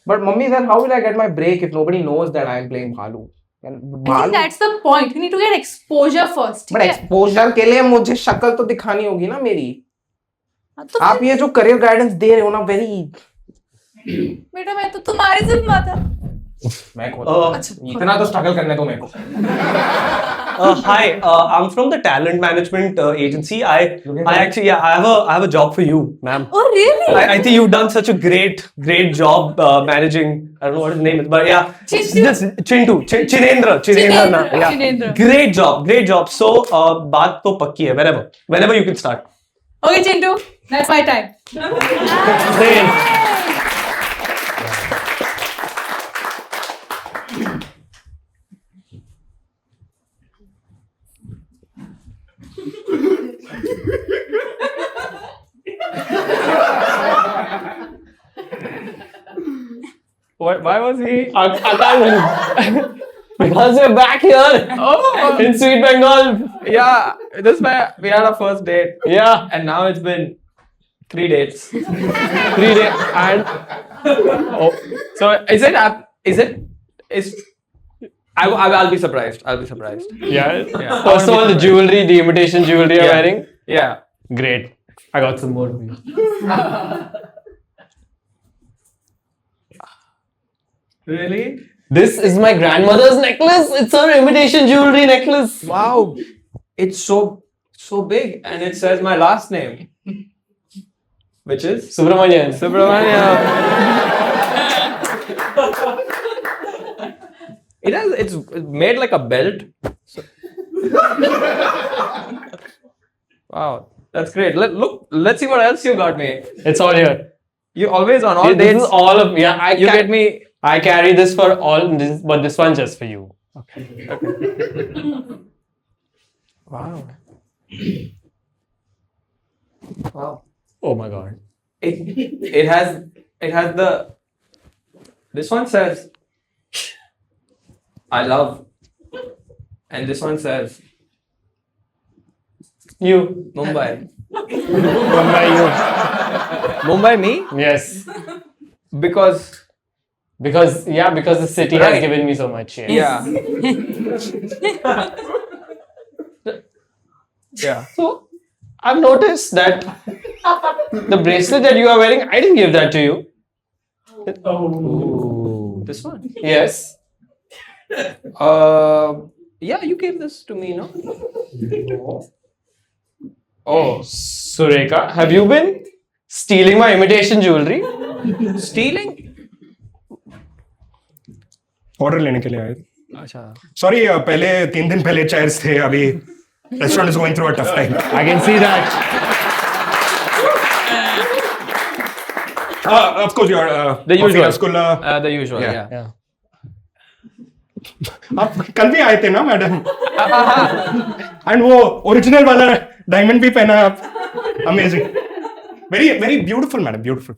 But mummy, then how will I get my break if nobody knows that I am playing Bhalu? And I think Bhalu. that's the point. You need to get exposure first. But ठीक है? exposure के लिए मुझे शक्ल तो दिखानी होगी ना मेरी. तो आप ये जो career guidance दे रहे हो ना very. बेटा मैं तो तुम्हारी जिम्मा था. मैं खुद इतना तो struggle करने दो मेरे को. Hi, I'm from the talent management agency. I actually I have a job for you, ma'am. Oh really? I think you've done such a great job managing. I don't know what his name is, but yeah, Chintu. Chinendra. Chinendra. Yeah. Chinendra. Great job. So बात तो पक्की है. Whenever you can start. Okay, Chintu. That's my time. Great. Why was he? I can't. Because we're back here. Oh, in Sweet Bengal. Yeah, we had our first date. Yeah. And now it's been 3 dates. 3 days. And So I'll be surprised. yeah. First First of all, the jewelry, the imitation jewelry you're wearing. Yeah. Great. I got some more for you. Really? This is my grandmother's necklace. It's her imitation jewelry necklace. Wow. It's so big, and it says my last name, which is Subramanian. Subramania. It's made like a belt. Wow. That's great. Let's see what else you got me. It's all here. You always on all This dates. is all of yeah. You get me. I carry this for all, but this one's just for you. Wow. Wow. Oh my god. It has the. This one says, "I love," and this one says, You. "Mumbai." Mumbai, you. Mumbai, me? Yes. Because Because the city has Right. given me so much. Yes. yeah. Yeah. So I've noticed that the bracelet that you are wearing, I didn't give that to you. This one. Yes. Yeah, you gave this to me, no? Oh, Sureka, have you been stealing my imitation jewelry? Stealing? Order लेने के लिए आए थे अच्छा. Sorry पहले 3 दिन पहले chairs थे अभी restaurant is going through a tough time I can see that. Of course your The usual. Rasgulla The usual, Yeah. yeah. Yeah. आप कल भी आए थे ना मैडम एंड वो ओरिजिनल वाला डायमंड भी पहना आप amazing very very beautiful madam beautiful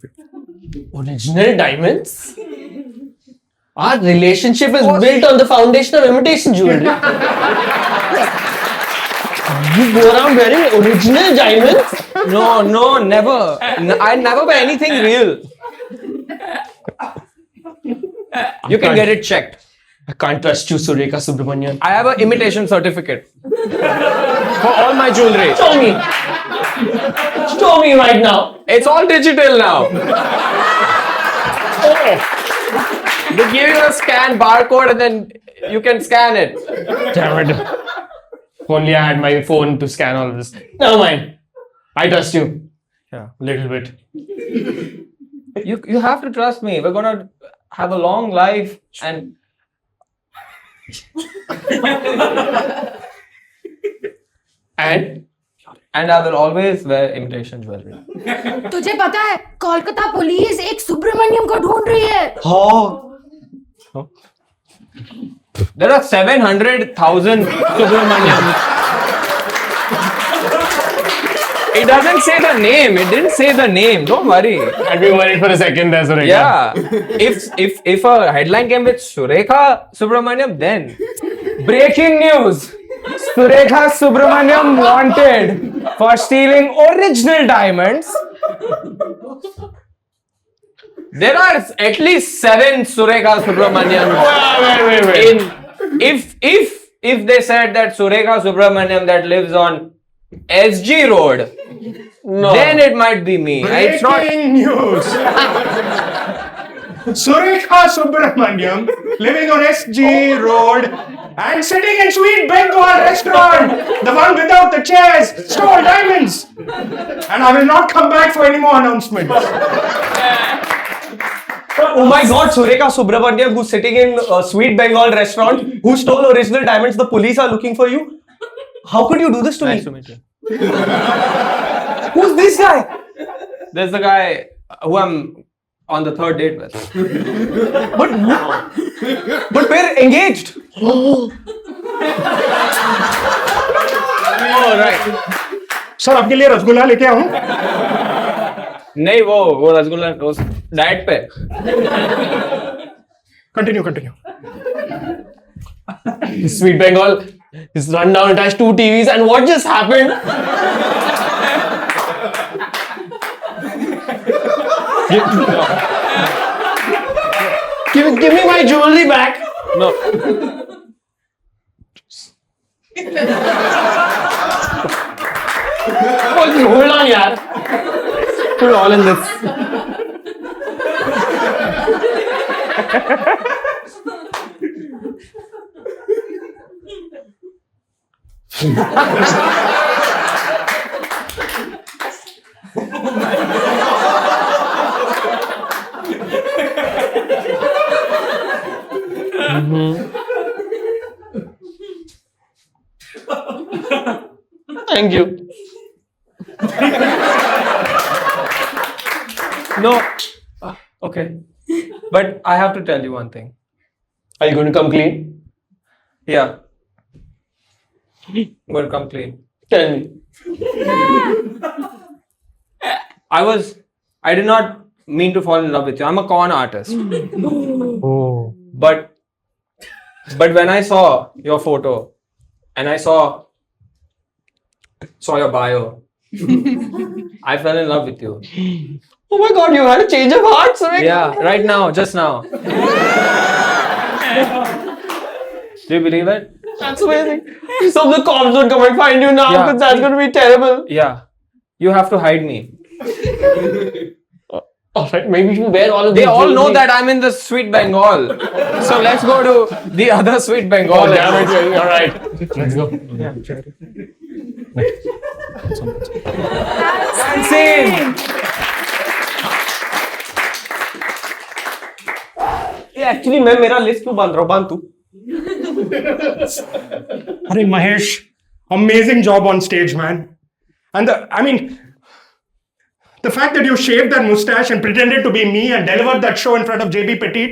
Original diamonds? Our relationship is built on the foundation of imitation jewelry. You go around wearing original diamonds? No, never. I never wear anything real. You can get it checked. I can't trust you, Sureka Subramanian. I have an imitation certificate for all my jewelry. Show me. Show me right now. It's all digital now. They give you a scan barcode and then you can scan it. Damn it. Only I had my phone to scan all of this. Never mind. I trust you. Yeah. Little bit. You have to trust me. We're gonna have a long life and And I will always wear imitation jewelry. तुझे पता है Kolkata police एक सुब्रमण्यम को ढूंढ रही है There are 700,000 Subramaniams. It doesn't say the name. It didn't say the name. Don't worry. I'd be worried for a second there, Sureka. Yeah. If a headline came with Sureka Subramaniam, then breaking news. Sureka Subramaniam wanted for stealing original diamonds. There are at least 7 Sureka Subramaniam. Wait. If they said that Sureka Subramaniam that lives on SG Road, No. then it might be me. It's not. Breaking news. Sureka Subramaniam living on SG Road and sitting in Sweet Bengal restaurant, the one without the chairs, stole diamonds. And I will not come back for any more announcements. Oh my god, Sureka Subramaniam, who's sitting in a Sweet Bengal restaurant, who stole original diamonds, the police are looking for you. How could you do this to Nice to me? meet you. Who's this guy? There's the guy who I'm on the 3rd date with. But we're engaged. Oh, right. Sir आपके लिए रसगुल्ला लेके आऊं? नहीं वो रसगुल्ला उस diet पे. Continue. Sweet Bengal is run down. It has 2 TVs. And what just happened? Give me my jewelry back. No. Hold on, yaar. Put all in this. Thank you. No. Okay. But I have to tell you one thing. Are you going to come clean? Yeah. I'm going to come clean. Tell me. I did not mean to fall in love with you. I'm a con artist. Oh. But when I saw your photo and I saw your bio, I fell in love with you. Oh my God, you had a change of heart, Surekha. Yeah, right now, just now. Do you believe it? That's amazing. So the cops don't come and find you now Yeah. because that's going to be terrible. Yeah. You have to hide me. Alright, maybe you wear all of They these all know jewelry. that I'm in the Sweet Bengal. So let's go to the other Sweet Bengal. Oh, damn it, you're right. Let's go. Insane. Actually, मैं मेरा list क्यों बांध रहा हूँ? बांध तू. Hey, Mahesh, amazing job on stage, man. And the fact that you shaved that mustache and pretended to be me and delivered that show in front of JB Petit.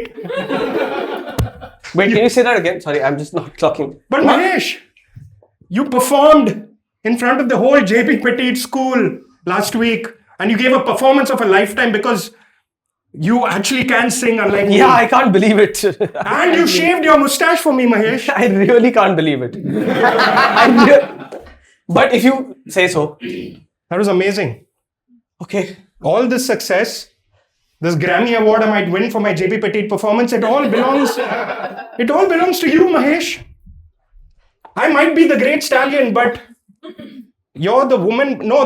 Wait, can you say that again? Sorry, I'm just not talking. But Mahesh, you performed in front of the whole JB Petit school last week and you gave a performance of a lifetime because you actually can sing unlike me. Yeah, I can't believe it. And you shaved your mustache for me, Mahesh. I really can't believe it. But if you say so. That was amazing. Okay. All this success, this Grammy award I might win for my JB Petit performance, it all belongs to you, Mahesh. I might be the great stallion, but you're the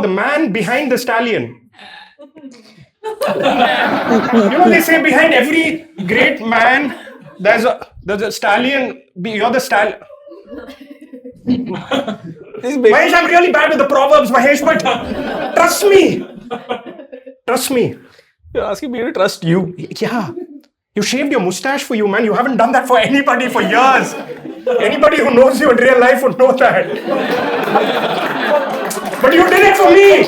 man behind the stallion. They say behind every great man, there's a stallion. You're the stallion. Mahesh, I'm really bad with the proverbs, Mahesh, but trust me. Trust me. You're asking me to trust you. Yeah. You shaved your mustache for you, man. You haven't done that for anybody for years. Anybody who knows you in real life would know that. But you did it for me.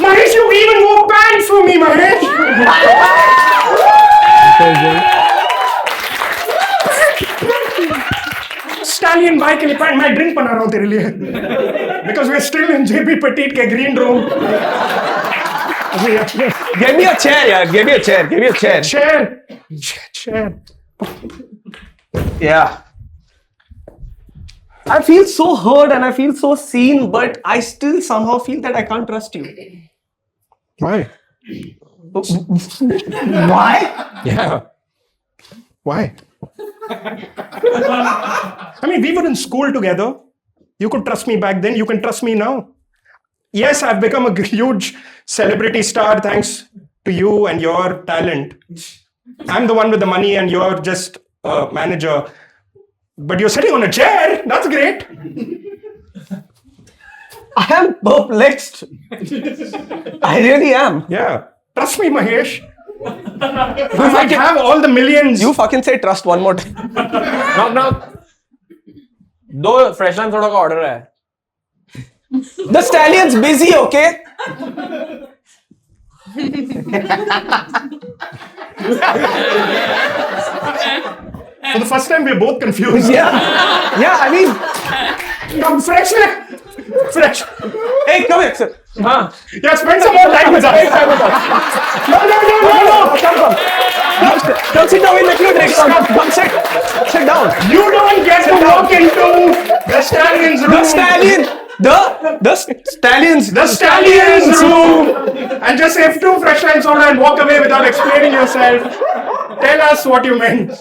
Mahesh, you even wore pants for me, Mahesh. Stallion bike के लिए pant मैं drink बना रहा हूँ तेरे लिए because we're still in JB Petit के green room. Give me a chair, yeah. Give me a chair. Chair. Yeah. I feel so heard and I feel so seen, but I still somehow feel that I can't trust you. Why? Why? Yeah. Why? We were in school together. You could trust me back then. You can trust me now. Yes, I've become a huge celebrity star thanks to you and your talent. I'm the one with the money and you're just a manager. But you're sitting on a chair. That's great. I am perplexed. I really am. Yeah. Trust me, Mahesh. I might have all the millions. You fucking say trust one more time. Knock. 2 fresh lime soda का order है. The stallion's busy, okay? For the first time, we're both confused. Yeah, I mean, Come fresh. hey, come here, sir. Yeah, spend some more time with us. No. Come sit down, we'll let you drink. Come sit down. You don't get to walk into the stallion's room. The stallion's The stallion's room. And just have 2 fresh lime soda and walk away without explaining yourself. Tell us what you meant.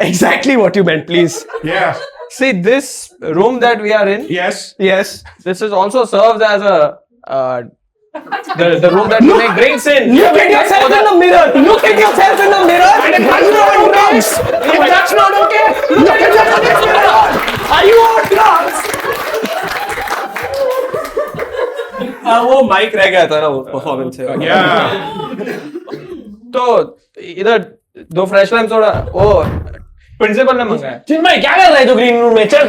Exactly what you meant, please. Yeah. See, this room that we are in, Yes. Yes. this is also serves as a the room that you make drinks in. Look at yourself in the mirror. Look at yourself in the mirror. And if that's not okay, if that's not okay, look at yourself in the mirror. Are you on drugs? वो mic रह गया था ना वो performance से. Yeah. तो इधर 2 fresh lime soda वो प्रिंसिपल ने मंगाया. चिन्मय क्या कर रहा है तू ग्रीन रूम में? चल.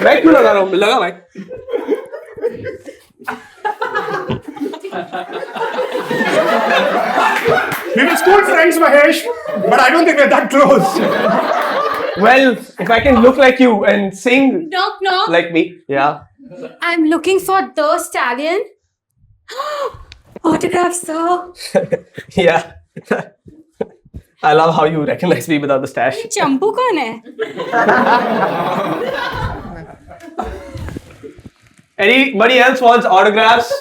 मैं क्यों लगा रहा हूँ? लगा भाई. We were school friends, Mahesh, but I don't think we're that close. Well, if I can look like you and sing Knock, knock. like me, yeah. I'm looking for the stallion. Autograph, sir. Yeah. I love how you recognize me without the stash. चंपू कौन है? Anybody else wants autographs?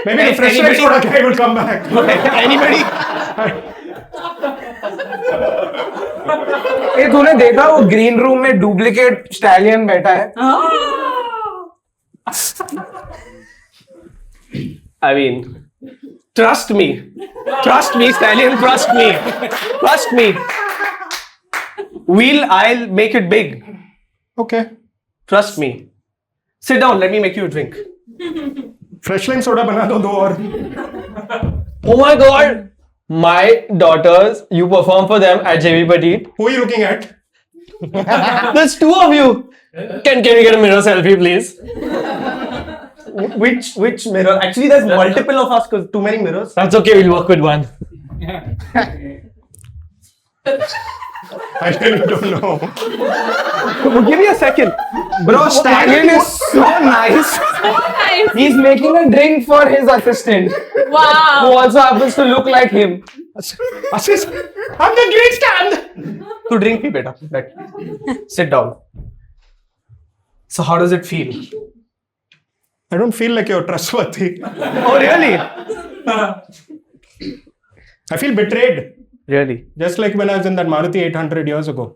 Maybe the fresh Anybody- soda guy will come back. Anybody? ये तूने देखा वो green room में duplicate stallion बैठा है? I mean, trust me, stallion, trust me. I'll make it big. Okay. Trust me. Sit down. Let me make you a drink. Fresh lime soda बना दो और. Oh my god! My daughters, you perform for them at JV Petit. Who are you looking at? There's two of you. Can we get a mirror selfie, please? Which mirror? Actually, there's multiple of us because too many mirrors. That's okay. We'll work with one. I really don't know. Give me a second. Bro, Stallion is so nice. He's making a drink for his assistant, Wow. who also happens to look like him. Assist. I'm the great stand. To drink, beta. Sit down. So, how does it feel? I don't feel like you're trustworthy. Oh, really? I feel betrayed. Really? Just like when I was in that Maruti 800 years ago.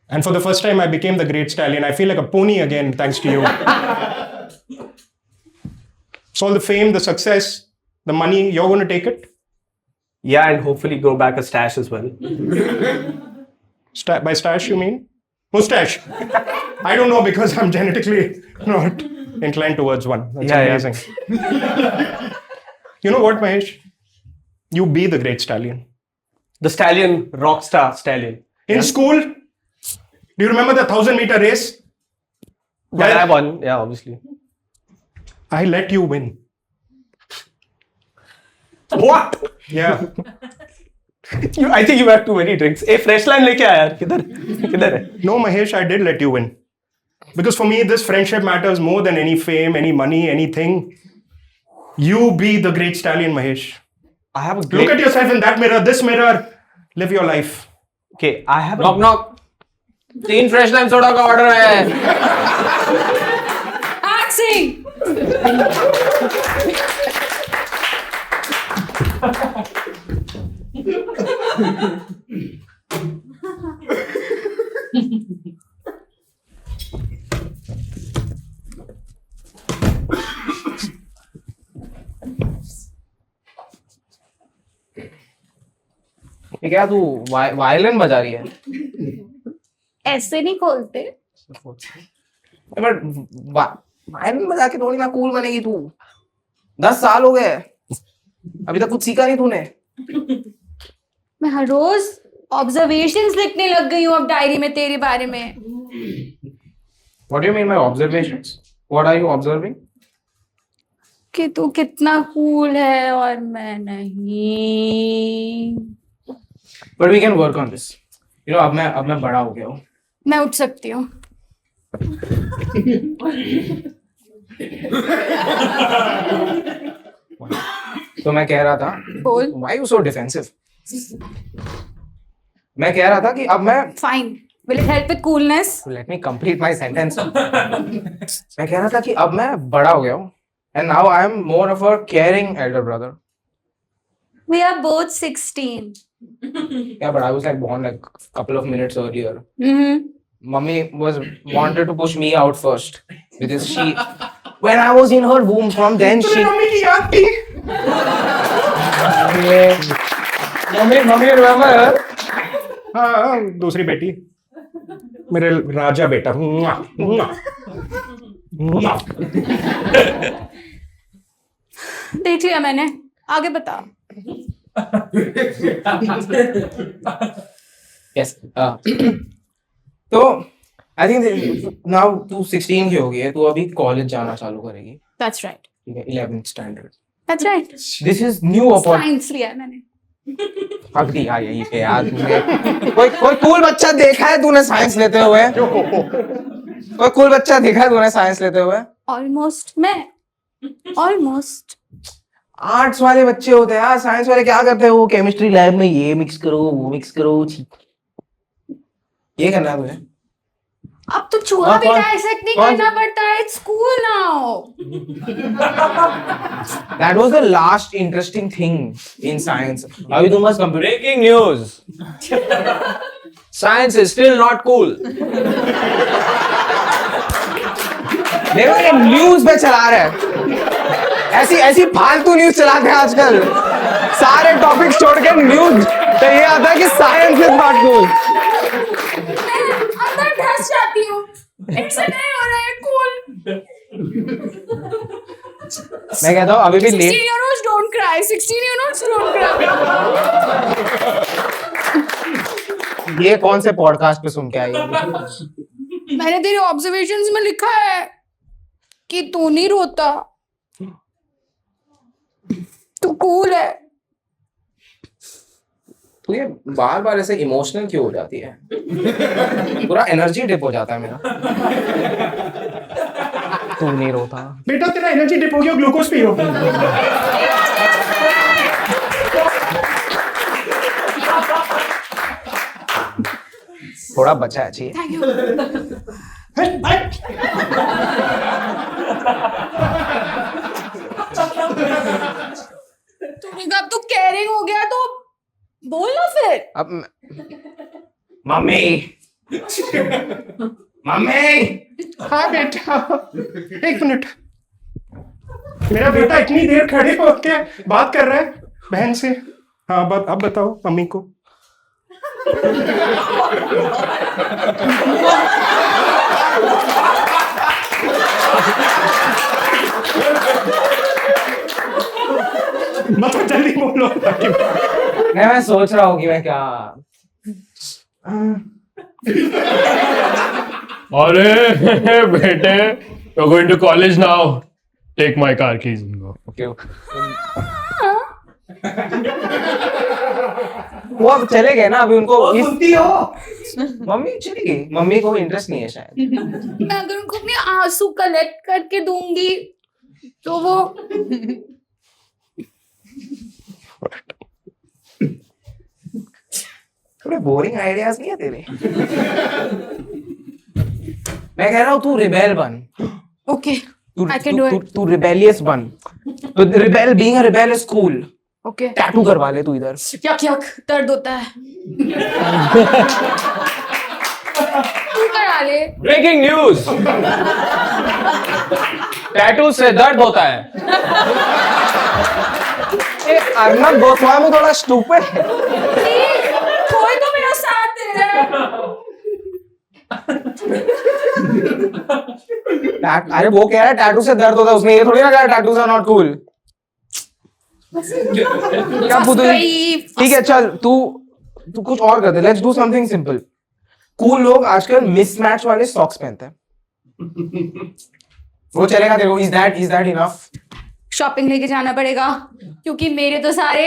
And for the first time, I became the great stallion. I feel like a pony again, thanks to you. So all the fame, the success, the money, you're going to take it? Yeah, and hopefully grow back a stash as well. By stash, you mean? Mustache. I don't know because I'm genetically not inclined towards one. That's amazing. You know what, Mahesh? You be the great stallion. The stallion, rock star stallion. In school, do you remember the 1,000-meter race? Well, I won. Yeah, obviously. I let you win. What? Yeah. I think you had too many drinks. A fresh line लेके आया यार. किधर है? No, Mahesh, I did let you win. Because for me, this friendship matters more than any fame, any money, anything. You be the great stallion, Mahesh. I have a Look great... at yourself in that mirror, this mirror. Live your life. Okay, I have Knock knock. 3 fresh lime soda का order है. Acting. ये क्या तू violin बजा रही है? ऐसे नहीं खोलते. बट वायलिन बजा के थोड़ी ना कूल बनेगी तू. 10 साल हो गए अभी तक कुछ सीखा नहीं तूने. मैं हर रोज ऑब्जर्वेशंस लिखने लग गई हूँ अब डायरी में तेरे बारे में. What do you mean by observations? What are you observing? कि तू कितना कूल है और मैं नहीं. But we can work on this. You know, अब मैं बड़ा हो गया हूँ. मैं उठ सकती हूँ. तो मैं कह रहा था. बोल. Why you so defensive? मैं कह रहा था कि अब मैं Fine. Will it help with coolness? Let me complete my sentence. मैं कह रहा था कि अब मैं बड़ा हो गया हूँ. And now I am more of a caring elder brother. We are both 16. Yeah, but I was like born like a couple of minutes earlier. Mm-hmm. Mummy wanted to push me out first because she, when I was in her womb, from then she. Mummy, remember? हाँ, दूसरी बेटी. मेरे राजा बेटा. देख लिया मैंने. आगे बता. Yes. तो I think now तू 16 की हो गई है. तू अभी कॉलेज जाना चालू करेगी. That's right. 11th standard. That's right. This is new opportunity. Science लिया है मैंने. हक दिया यहीं पे यार तूने. कोई कूल बच्चा देखा है तूने साइंस लेते हुए? कोई कूल बच्चा देखा है तूने साइंस लेते हुए? Almost मैं. Almost. आर्ट्स वाले बच्चे होते हैं यार, साइंस वाले क्या करते हैं, वो केमिस्ट्री लैब में ये मिक्स करो वो मिक्स करो, ये करना है तुझे. अब तो चूहा भी डाइसेक्ट नहीं करना पड़ता है. It's cool now. That was the last interesting thing in science. अभी तुम बस breaking news. Science is still not cool. देखो ये न्यूज पे चला रहे हैं, ऐसी फालतू न्यूज चलाते हैं आजकल. सारे टॉपिक्स छोड़ के न्यूज तो ये आता है कि साइंस इज नॉट कूल. अंदर धस जाती हूँ. इससे नहीं हो रहा है cool. मैं कहता हूँ अभी भी 16-year-olds don't cry. 16-year-olds don't cry. ये कौन से पॉडकास्ट पे सुन के आई? मैंने तेरे ऑब्जर्वेशंस में लिखा है कि तू नहीं रोता, तू कूल है. तो ये बार बार ऐसे इमोशनल क्यों हो जाती है? पूरा एनर्जी डिप हो जाता है मेरा. तू नहीं रोता. बेटा तेरा एनर्जी डिप हो गया, ग्लूकोज पियो. थोड़ा बचा है चाहिए. Thank you. तूने कहा अब तू केयरिंग हो गया तो बोल ना फिर. अब मम्मी मम्मी हाँ बेटा, एक मिनट. मेरा बेटा इतनी देर खड़े होके बात कर रहा है बहन से. हाँ अब बताओ मम्मी को. मतलब जल्दी बोलो ताकि मैं सोच रहा हूँ कि मैं क्या. अरे बेटे, you're going to college now. Take my car keys and go. Okay. वो अब चले गए ना, अभी उनको सुनती हो? मम्मी चली गई. मम्मी को इंटरेस्ट नहीं है शायद. मैं अगर उनको अपने आंसू कलेक्ट करके दूंगी तो वो थोड़े बोरिंग आइडियाज नहीं है तेरे. मैं कह रहा हूँ तू रिबेल बन. Okay. I can do it. तू रिबेलियस बन. तो rebel, being a rebel is cool. Okay. Tattoo करवा ले तू इधर. यक यक दर्द होता है. तू करा ले. Breaking news. टैटू से दर्द होता है. अर्नब गोस्वामी थोड़ा स्टूपिड है. कोई तो मेरा साथ दे रहा है. अरे वो कह रहा है टैटू से दर्द होता है, उसने ये थोड़ी ना कहा टैटूज आर नॉट कूल. क्या बुद्धू. ठीक है चल तू कुछ और कर दे. Let's do something simple. Cool लोग आजकल मिसमैच वाले सॉक्स पहनते हैं. वो चलेगा तेरे को? Is that enough? शॉपिंग लेके जाना पड़ेगा क्योंकि मेरे तो सारे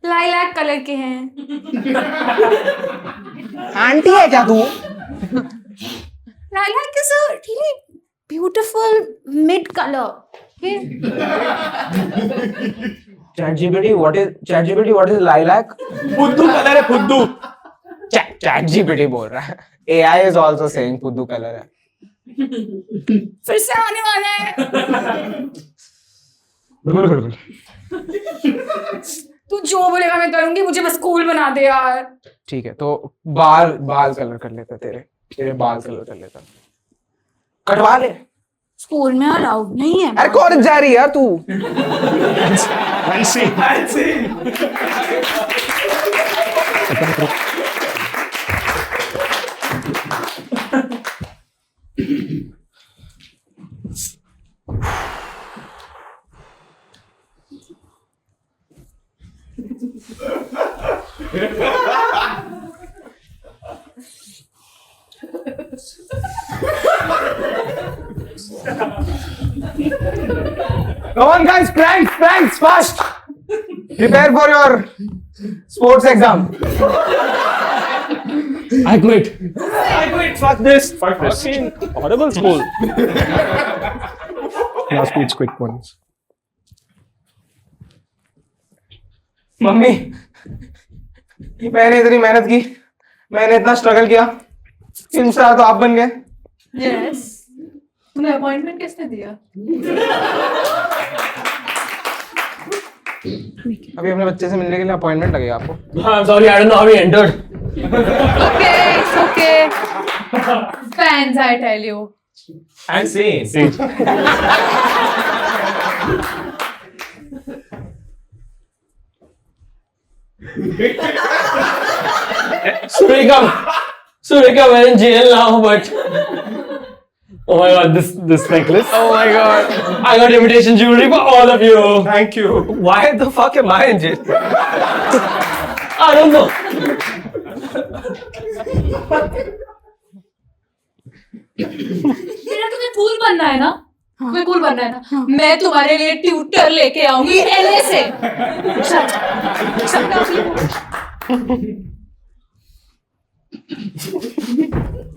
लाइलैक कलर के हैं. आंटी है क्या तू? Lilac is a really beautiful mid color. Okay. ChatGPT, what is lilac? फुद्दू कलर है फुद्दू. ChatGPT बोल रहा है. AI is also saying फुद्दू कलर है. फिर से आने वाला है. तू जो बोलेगा मैं करूंगी, मुझे बस कूल बना दे यार. ठीक है तो बाल कलर कर लेता. तेरे बाल कलर कर लेता. कटवा ले. स्कूल में अलाउड नहीं है. अरे कॉलेज जा रही है यार तू. Come on, guys, pranks, fast. Prepare for your sports exam. I quit. Fuck this. Fucking horrible school. Now speech quick ones. Mummy, मैंने इतनी मेहनत की, मैंने इतना स्ट्रगल किया, इंस्टा तो आप बन गए. यस तुम्हें अपॉइंटमेंट किसने दिया? अभी अपने बच्चे से मिलने के लिए अपॉइंटमेंट लगेगा आपको. I'm sorry, I don't know how he entered. Okay, it's okay. Fans, I tell you. And same. Surika, we're in jail now, but oh my god, this necklace. Oh my god. I got invitation jewelry for all of you. Thank you. Why the fuck am I in jail? I don't know. मेरा तुम्हें cool बनना है ना? तुम्हें cool बनना है ना? मैं तुम्हारे लिए ट्यूटर लेके आऊंगी LA से.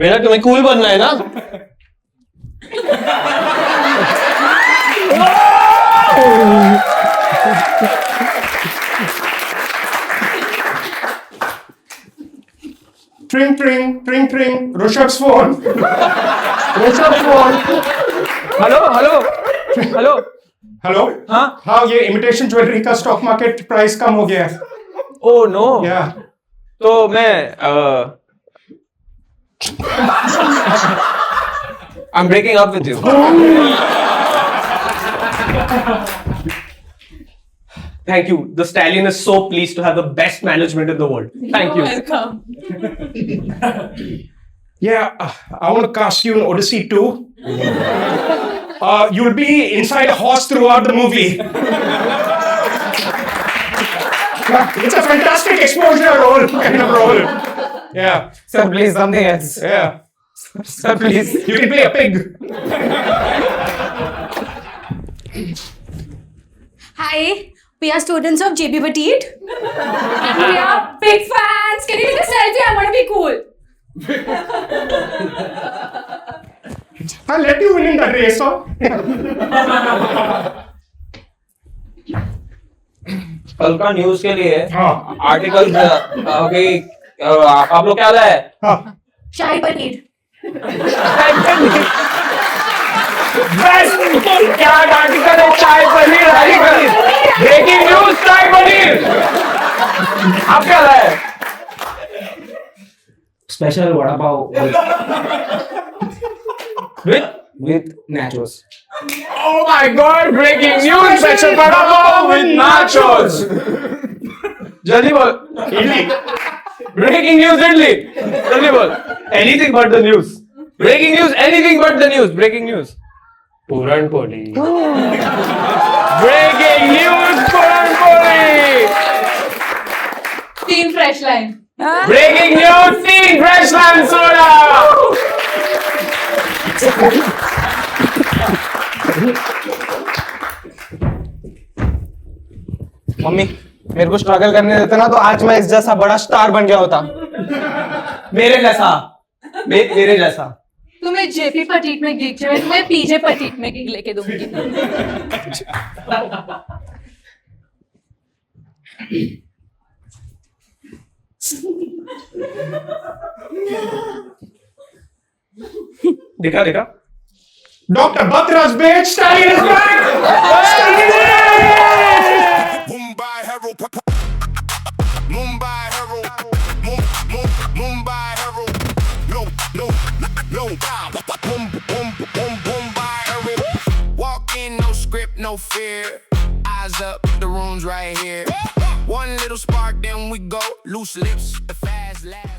मेरा तुम्हें कूल बनना है ना? Tring, tring, tring, tring. Rishabh's phone. Hello. Hello? हाँ? हाँ, ये इमिटेशन ज्वेलरी का स्टॉक मार्केट प्राइस कम हो गया है. Oh no. Yeah. तो मैं I'm breaking up with you. Thank you. The stallion is so pleased to have the best management in the world. Thank you. Welcome. Yeah, I want to cast you in Odyssey 2. You'll be inside a horse throughout the movie. Yeah, it's a fantastic exposure role, kind of role. Yeah, Sir, please something else. yeah. Sir, please. You can play a pig. Hi, we are students of JB Patit. We are big fans. Can you take a selfie? I want to be cool. I'll let you win in that race, huh? कल का news के लिए हाँ. Article आप लोग क्या लाए? हाँ. Shahi Paneer. क्या आर्टिकल है? चाय पनीर आर्टिकल. ब्रेकिंग न्यूज चाय पनीर. आप क्या लाए? Special vada pav With nachos. Oh my god, breaking news! Special vada pav with nachos. जल्दी बोल. Breaking news, idli. जल्दी बोल. Anything but the news. Breaking news, anything but the news. Breaking news. Puran poli. Breaking news, Puran Poli. Team Fresh Line. Breaking news, Team Freshland Soda. Mummy, मेरे को struggle करने देते ना तो आज मैं इस जैसा बड़ा स्टार बन गया होता. मेरे जैसा. मेरे जैसा. तुम्हें JP Patit में गिग चाहिए, मैं PJ Patit में गिग लेके दूंगी. देखा देखा. Dr. Batra's bitch, Stallion is back! Stallion is back! Mumbai hero, Mumbai hero, Mumbai hero, no, Mumbai hero. Walk in, no script, no fear. Eyes up, the room's right here. One little spark, then we go. Loose lips, the fast laugh.